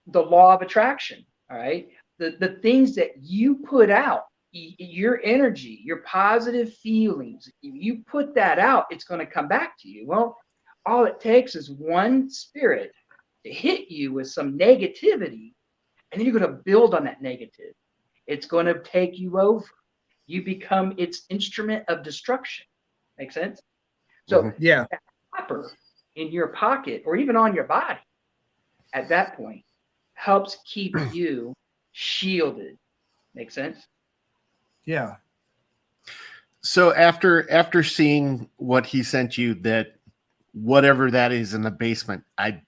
the law of attraction. All right. The things that you put out, your energy, your positive feelings, you put that out, it's going to come back to you. Well, all it takes is one spirit to hit you with some negativity, and then you're going to build on that negative. It's going to take you over. You become its instrument of destruction. Make sense? So that copper in your pocket or even on your body at that point helps keep you shielded. Make sense? Yeah. So after seeing what he sent you, that whatever that is in the basement, I've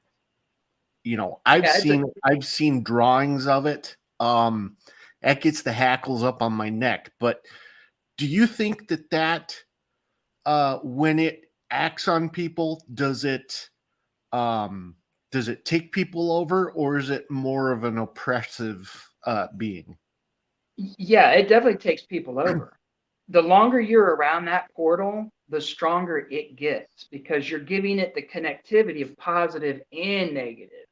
Yeah, seen drawings of it. That gets the hackles up on my neck. But do you think that when it acts on people, does it take people over, or is it more of an oppressive being? yeah, it definitely takes people over. The longer you're around that portal, the stronger it gets because you're giving it the connectivity of positive and negative.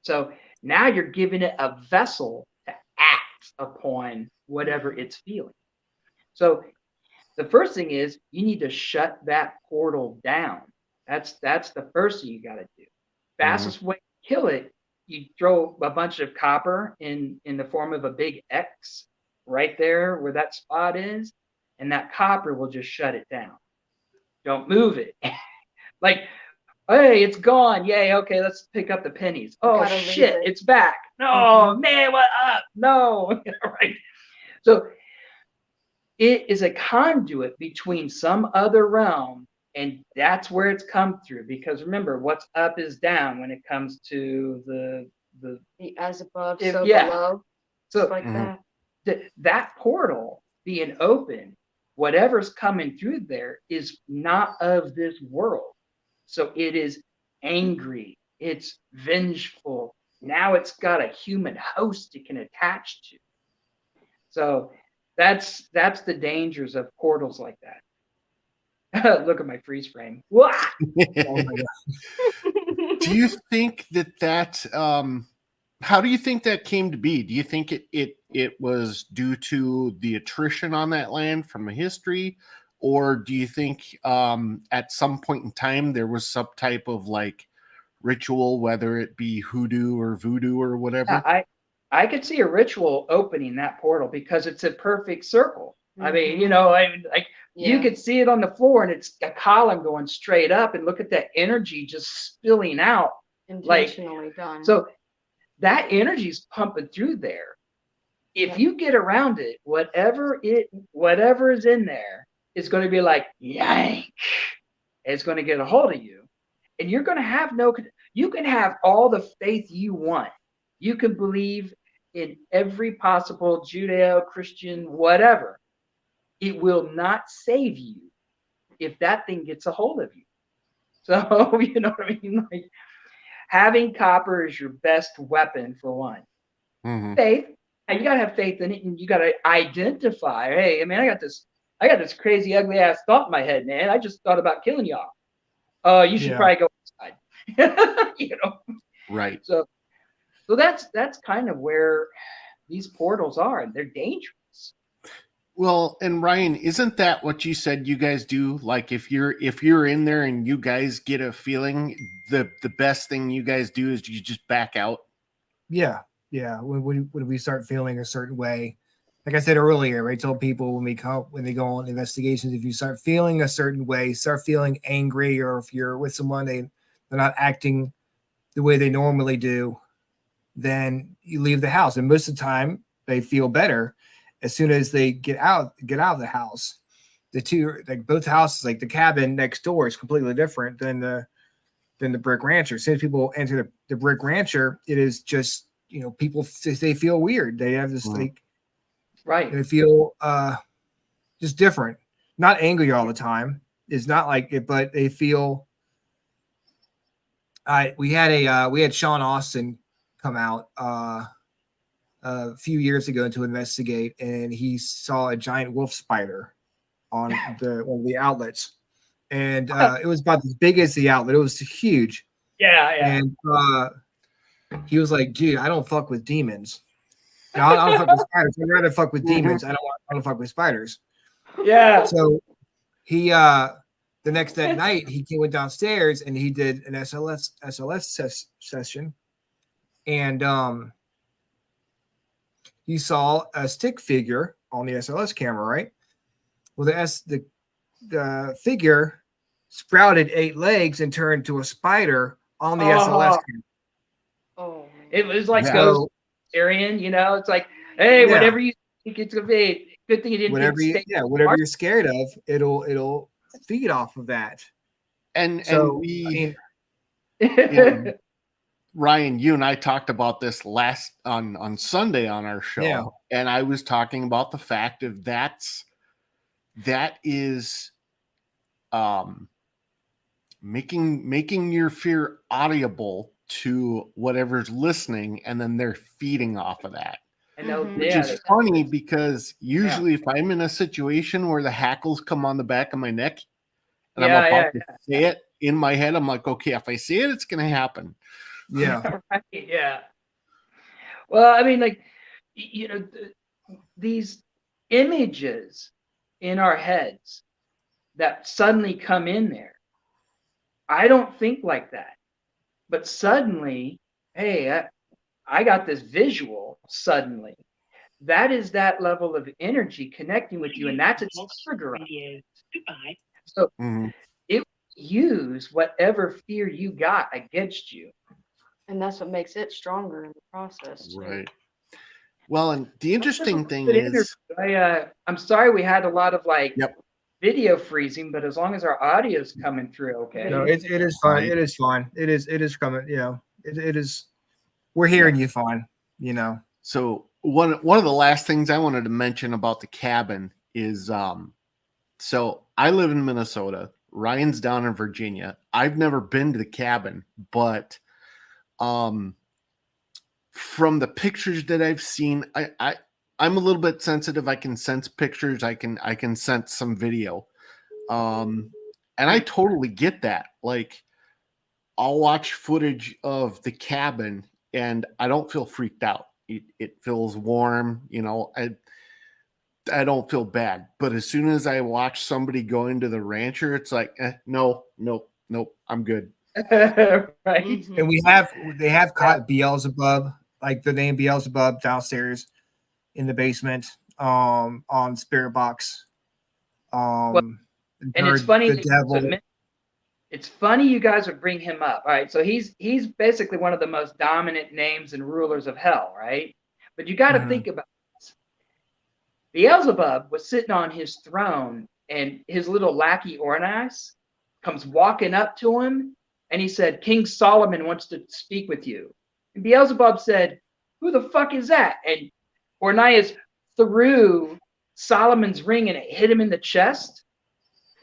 So now you're giving it a vessel to act upon whatever it's feeling. So the first thing is you need to shut that portal down. That's the first thing you got to do. Fastest way to kill it, you throw a bunch of copper in the form of a big X right there where that spot is, and that copper will just shut it down. Don't move it. Like, hey, it's gone. Yay, okay, let's pick up the pennies. Oh shit, it's back. No, man, what up? No. Right. So it is a conduit between some other realm, and that's where it's come through. Because remember, what's up is down when it comes to the as above, so below. So like that. That portal being open, whatever's coming through there is not of this world. So it is angry. It's vengeful. Now it's got a human host it can attach to. So that's the dangers of portals like that. Look at my freeze frame. Oh my God. Do you think that how do you think that came to be? Do you think it was due to the attrition on that land from the history, or do you think at some point in time there was some type of like ritual, whether it be hoodoo or voodoo or whatever? Yeah, I could see a ritual opening that portal because it's a perfect circle. I mean, you could see it on the floor and it's a column going straight up, and look at that energy just spilling out. Intentionally done. So that energy is pumping through there. If you get around it, whatever is in there is going to be like yank. It's going to get a hold of you, and you're going to have you can have all the faith you want. You can believe in every possible Judeo-Christian whatever. It will not save you if that thing gets a hold of you. So, you know what I mean? Like, having copper is your best weapon for one. Faith. You gotta have faith in it, and you gotta identify. Hey, man, I got this crazy, ugly ass thought in my head, man. I just thought about killing y'all. You should probably go inside. Right. So that's kind of where these portals are, and they're dangerous. Well, and Ryan, isn't that what you said you guys do? Like if you're in there and you guys get a feeling, the best thing you guys do is you just back out? Yeah. When we start feeling a certain way, like I said earlier, I told people when they go on investigations, if you start feeling a certain way, start feeling angry, or if you're with someone they're not acting the way they normally do, then you leave the house. And most of the time they feel better as soon as they get out of the house. The two, like both houses, like the cabin next door is completely different than the brick rancher. As soon as people enter the brick rancher, it is just, people, they feel weird. They have this right. They feel just different, not angry all the time. It's not like it, but they feel. We had Sean Austin come out a few years ago to investigate, and he saw a giant wolf spider on one of the outlets, and it was about as big as the outlet. It was huge. Yeah. And he was like, "Dude, I don't fuck with demons. I don't fuck with spiders. I'd rather fuck with demons. I don't fuck with spiders." Yeah. So he the next night he went downstairs and he did an SLS session, and he saw a stick figure on the SLS camera, right? Well, the figure sprouted 8 legs and turned to a spider on the SLS camera. Oh, it was like Ghost Syrian, it's like Hey, Yeah. whatever you think it's gonna be. Good thing you didn't Whatever think whatever you're scared of, it'll feed off of that. And So we, I mean, you know, Ryan, you and I talked about this last on Sunday on our show, Yeah. and I was talking about the fact of that is making your fear audible to whatever's listening, and then they're feeding off of that. I know, Mhm. Which yeah, is funny because usually if I'm in a situation where the hackles come on the back of my neck and I'm about to say it in my head, I'm like, okay, if I say it, it's going to happen. yeah. right, yeah. Well, I mean, like, you know, these images in our heads that suddenly come in there. I don't think like that, but suddenly, hey, I got this visual suddenly. That is that level of energy connecting with you, and that's its trigger. So Mhm. it use whatever fear you got against you. And that's what makes it stronger in the process too. Right. Well, and the interesting thing Good interview. is, I'm sorry we had a lot of like Yep. video freezing, but as long as our audio is coming through, okay. No, it is fine. Right. It is fine. It is coming. You know, it is. We're hearing you fine. You know. so one of the last things I wanted to mention about the cabin is, so I live in Minnesota. Ryan's down in Virginia. I've never been to the cabin, but from the pictures that I've seen, I'm a little bit sensitive. I can sense pictures. I can sense some video. And I totally get that. Like, I'll watch footage of the cabin and I don't feel freaked out. It feels warm, you know. I don't feel bad. But as soon as I watch somebody go into the rancher, it's like, no, nope, I'm good. right. Mhm. And they have caught Beelzebub, like the name Beelzebub, downstairs in the basement, on Spirit Box. And it's Heard funny. the devil. It's funny you guys would bring him up. All right. So he's basically one of the most dominant names and rulers of hell, right? But you got to Mhm. think about this. Beelzebub was sitting on his throne, and his little lackey Ornias comes walking up to him, and he said, King Solomon wants to speak with you. And Beelzebub said, who the fuck is that? And Ornias threw Solomon's ring and it hit him in the chest.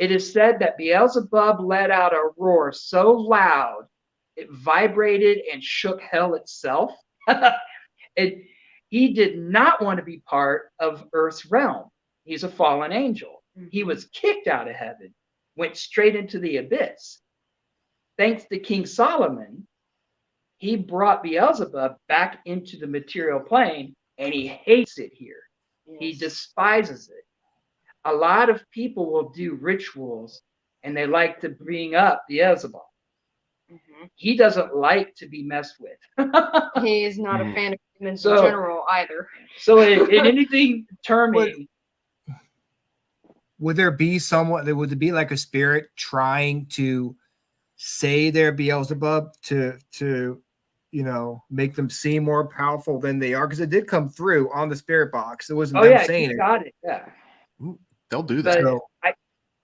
It is said that Beelzebub let out a roar so loud it vibrated and shook hell itself. He did not want to be part of Earth's realm. He's a fallen angel. He was kicked out of heaven, went straight into the abyss. Thanks to King Solomon, he brought Beelzebub back into the material plane, and he hates it here. Yes. He despises it. A lot of people will do rituals and they like to bring up Beelzebub. Mhm. He doesn't like to be messed with. He is not a Mhm. fan of humans So- in general either. So in anything terming, Would there be someone that would it be like a spirit trying to say they're Beelzebub to make them seem more powerful than they are? Because it did come through on the spirit box. It wasn't oh them yeah, saying you it. got it. Yeah. They'll do that. But So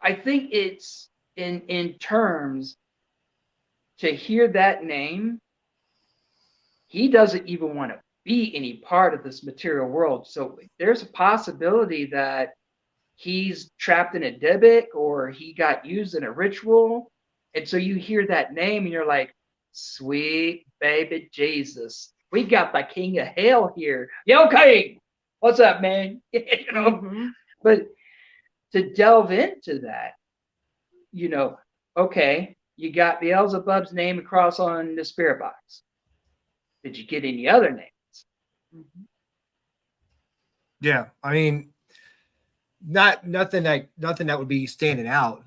I think it's in terms to hear that name, he doesn't even want to be any part of this material world. So there's a possibility that he's trapped in a Dybbuk or he got used in a ritual. And so you hear that name and you're like, sweet baby Jesus, we got the king of hell here. Yo, king, what's up, man? Mhm. But to delve into that, okay, you got Beelzebub's name across on the spirit box. Did you get any other names? Mhm. yeah, I mean, nothing that would be standing out,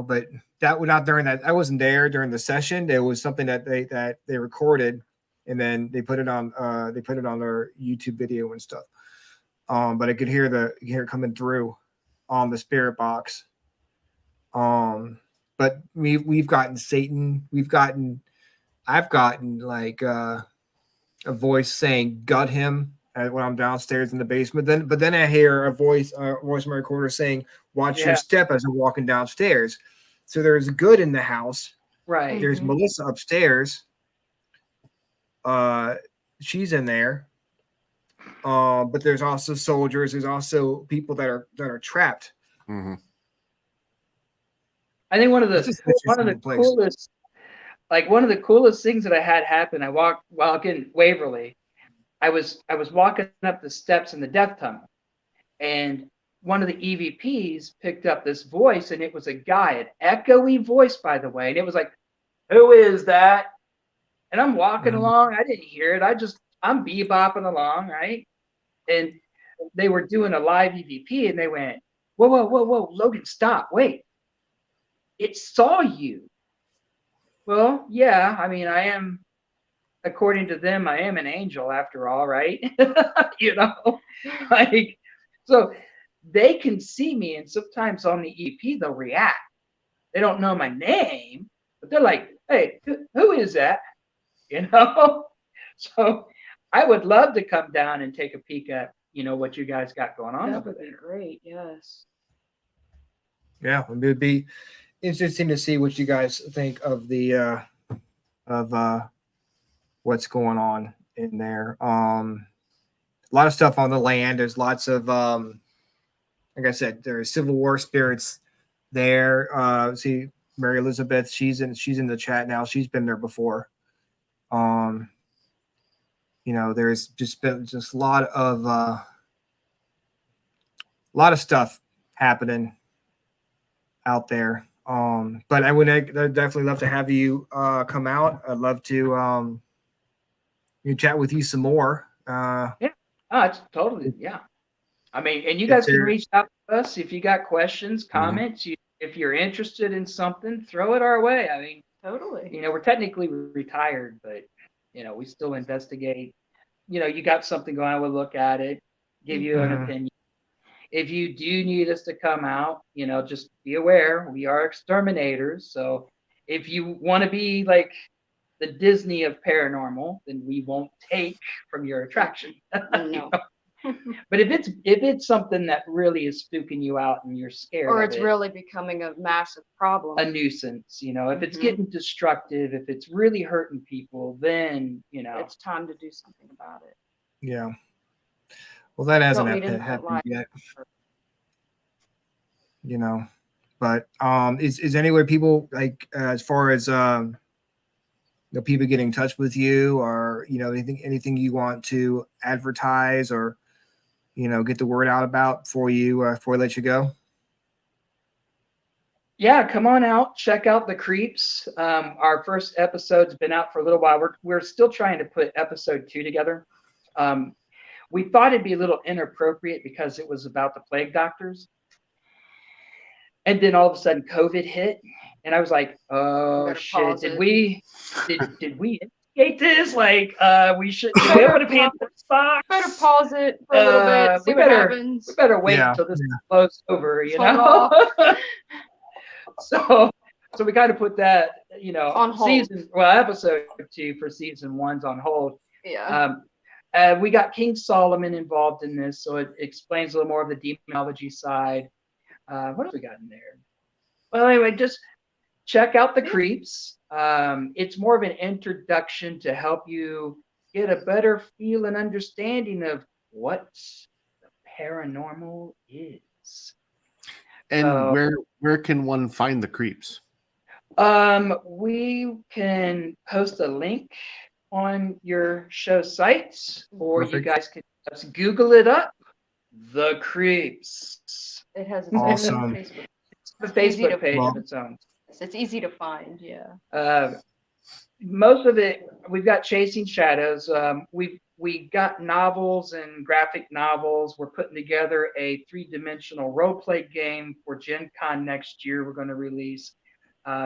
but that would not during that. I wasn't there during the session. There was something that they recorded and then they put it on their YouTube video and stuff. But I could hear it coming through on the spirit box. But we've gotten Satan. I've gotten like a voice saying "gut him" when I'm downstairs in the basement. But then I hear a voice in my recorder saying, "Watch your step as I'm walking downstairs." So there's good in the house. Right. There's Melissa upstairs. She's in there. But there's also soldiers. There's also people that are trapped. Mm-hmm. I think one of the place. coolest, like one of the coolest things that I had happen. I walk in Waverly. I was walking up the steps in the death tunnel, and one of the EVPs picked up this voice, and it was a guy, an echoey voice, by the way, and it was like, "Who is that?" And I'm walking along. I didn't hear it. I'm bebopping along, right? And they were doing a live EVP, and they went, "Whoa, whoa, whoa, whoa, Logan, stop! Wait, it saw you." Well, yeah. I mean, I am, according to them, I am an angel after all, right? Like, so they can see me, and sometimes on the EP they'll react. They don't know my name, but they're like, "Hey, who is that?" So I would love to come down and take a peek at what you guys got going on. That would be great. Yes. Yeah, it would be interesting to see what you guys think of the what's going on in there. A lot of stuff on the land. There's lots of like I said, there's Civil War spirits there. See Mary Elizabeth, she's in the chat now. She's been there before. There's just been a lot of stuff happening out there. But I'd definitely love to have you come out. I'd love to chat with you some more. Yeah, it's totally, yeah. I mean, and you guys can reach out to us if you got questions, comments. If you're interested in something, throw it our way. I mean, totally. We're technically retired, but we still investigate. You got something going on, we'll look at it, give you an opinion. If you do need us to come out, just be aware we are exterminators. So if you want to be like the Disney of paranormal, then we won't take from your attraction. No. But if it's something that really is spooking you out and you're scared, or it's really becoming a massive problem, a nuisance, if it's getting destructive, if it's really hurting people, then it's time to do something about it. Yeah. Well, that hasn't happened yet. But is anywhere people like as far as people getting in touch with you, or anything you want to advertise or get the word out about before I let you go? Yeah, come on out, check out The Creeps. Our first episode's been out for a little while. We're still trying to put episode 2 together. We thought it'd be a little inappropriate because it was about the plague doctors. And then all of a sudden COVID hit, and I was like, "Oh shit! Did we instigate this? Like, we should be able to Pandora's box. Better pause it for a little bit. See what happens. We better wait until this blows over, So we kind of put that, on hold. Episode 2 for season 1's on hold. Yeah. We got King Solomon involved in this, so it explains a little more of the demonology side. What else we got in there? Well, anyway, just check out The Creeps. It's more of an introduction to help you get a better feel and understanding of what the paranormal is. And where can one find The Creeps? We can post a link on your show sites, or you guys can just Google it up. The Creeps. It has its Awesome. own Facebook. The Facebook page of its own. It's easy to find. Yeah. Most of it, we've got Chasing Shadows. We got novels and graphic novels. We're putting together a 3-dimensional role play game for Gen Con next year. We're going to release.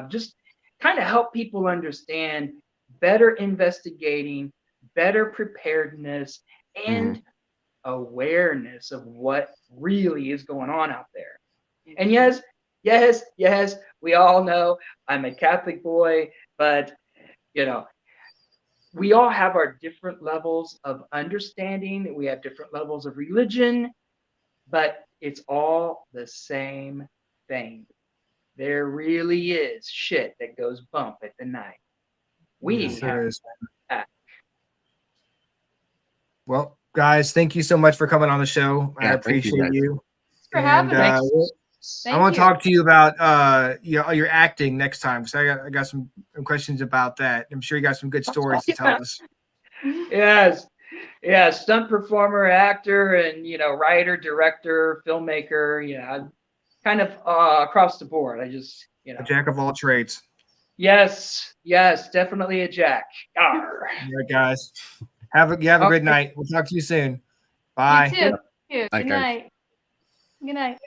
Just kind of help people understand better investigating, better preparedness, and awareness of what really is going on out there. And yes, we all know I'm a Catholic boy, but we all have our different levels of understanding. We have different levels of religion, but it's all the same thing. There really is shit that goes bump at the night. We Yes, have there is. that. Well, guys, thank you so much for coming on the show. I Yeah, thank you, appreciate guys. you. Thanks for And having us. I Thank want to you. talk to you about your acting next time. So I got some questions about that. I'm sure you got some good stories to tell us. Yes. Yeah, stunt performer, actor, and writer, director, filmmaker. I'm kind of across the board. I just A jack of all trades. yes, definitely a jack. Arr. All right, guys. Have a Okay. good night. We'll talk to you soon. Bye. You too. You. Bye, Good guys. night. Good night.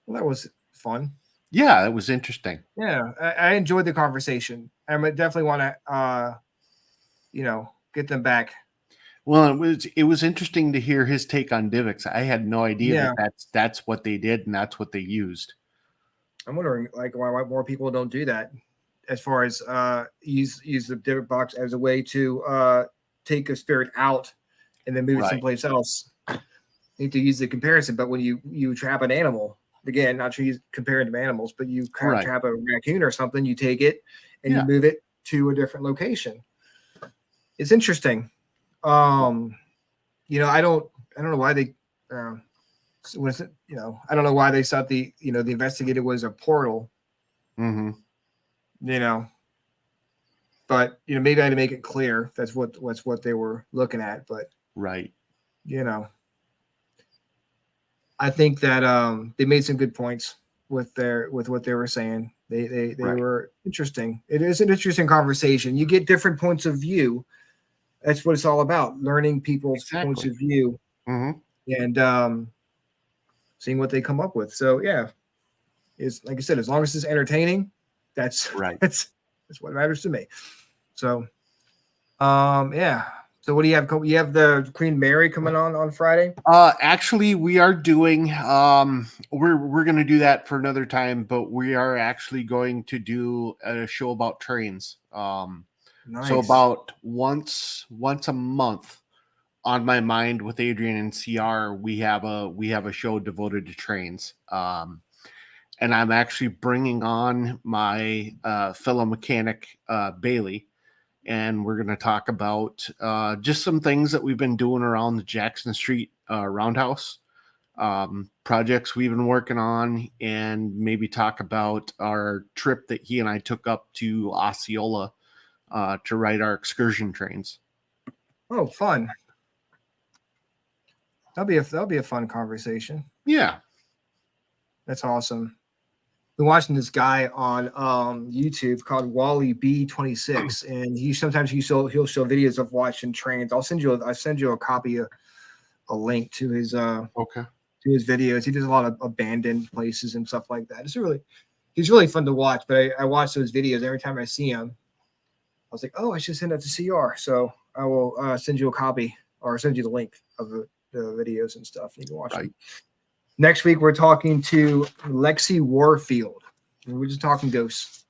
Well, that was fun. Yeah, it was interesting. Yeah, I enjoyed the conversation. I definitely want to, get them back. Well, it was interesting to hear his take on Divox. I had no idea Yeah. that's what they did and that's what they used. I'm wondering, like, why more people don't do that, as far as use the Divox box as a way to take a spirit out and then move it Right. someplace else. You need to use the comparison, but when you trap an animal, again, not sure you comparing to animals, but you Right. trap a raccoon or something, you take it and Yeah. you move it to a different location. It's interesting. I don't know why they was it, I don't know why they thought the investigator was a portal, Mm-hmm. but maybe I had to make it clear that's what they were looking at, but Right. I think that they made some good points with what they were saying. They Right. were interesting. It is an interesting conversation. You get different points of view. That's what it's all about, learning people's points Exactly. of view Mm-hmm. and seeing what they come up with. So yeah, it's like I said, as long as it's entertaining, that's Right. that's what matters to me. So yeah. So what do you have? You have the Queen Mary coming on Friday. Actually, we are doing. We're going to do that for another time, but we are actually going to do a show about trains. Nice. So about once a month, on my mind with Adrian and CR, we have a show devoted to trains. And I'm actually bringing on my fellow mechanic Bailey. And we're going to talk about just some things that we've been doing around the Jackson Street Roundhouse, projects we've been working on, and maybe talk about our trip that he and I took up to Osceola to ride our excursion trains. Oh, fun. That'll be a fun conversation. Yeah. That's awesome. Been watching this guy on YouTube called Wally B26, and he'll show videos of watching trains. I'll send you a copy of a link to his Okay. to his videos. He does a lot of abandoned places and stuff like that. He's really fun to watch. But I watch those videos every time I see him. I was like, oh, I should send that to CR. So I will send you a copy or send you the link of the videos and stuff. You can watch them. Next week, we're talking to Lexi Warfield. We're just talking ghosts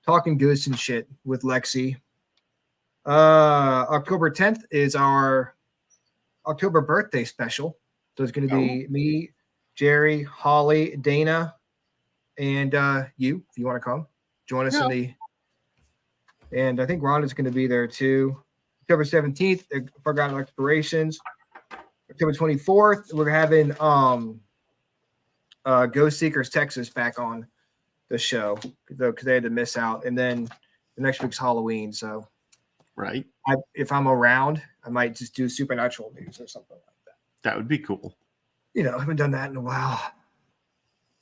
and shit with Lexi. October 10th is our October birthday special. So it's going to be me, Jerry, Holly, Dana, and you, if you want to come. Join us and I think Rhonda's going to be there too. October 17th, Forgotten Explorations. October 24th, we're having Ghost Seekers Texas back on the show because they had to miss out. And then the next week's Halloween. So if I'm around, I might just do supernatural news or something like that. That would be cool. I haven't done that in a while.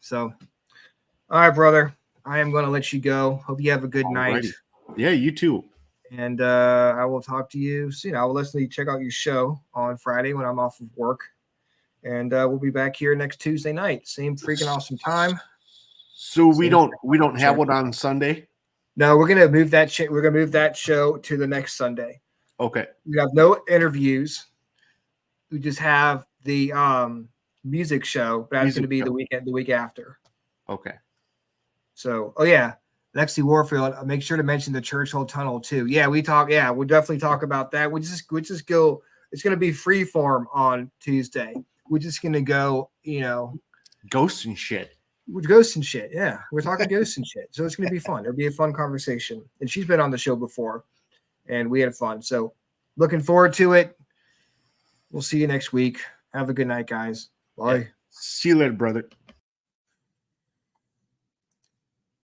So, all right, brother. I am going to let you go. Hope you have a good night. Yeah, you too. And I will talk to you soon. I will listen to check out your show on Friday when I'm off of work. And we'll be back here next Tuesday night. Same freaking awesome time. So we don't have one on Sunday? No, we're gonna move that we're gonna move that show to the next Sunday. Okay. We have no interviews. We just have the music show, but that's gonna be the week after. Okay. So, oh yeah. Lexi Warfield, make sure to mention the Churchill Tunnel too. Yeah, we'll definitely talk about that. We just go. It's going to be free form on Tuesday. We're just going to go, Ghosts and shit. with ghosts and shit. Yeah, we're talking ghosts and shit. So it's going to be fun. It'll be a fun conversation. And she's been on the show before, and we had fun. So looking forward to it. We'll see you next week. Have a good night, guys. Bye. See you later, brother.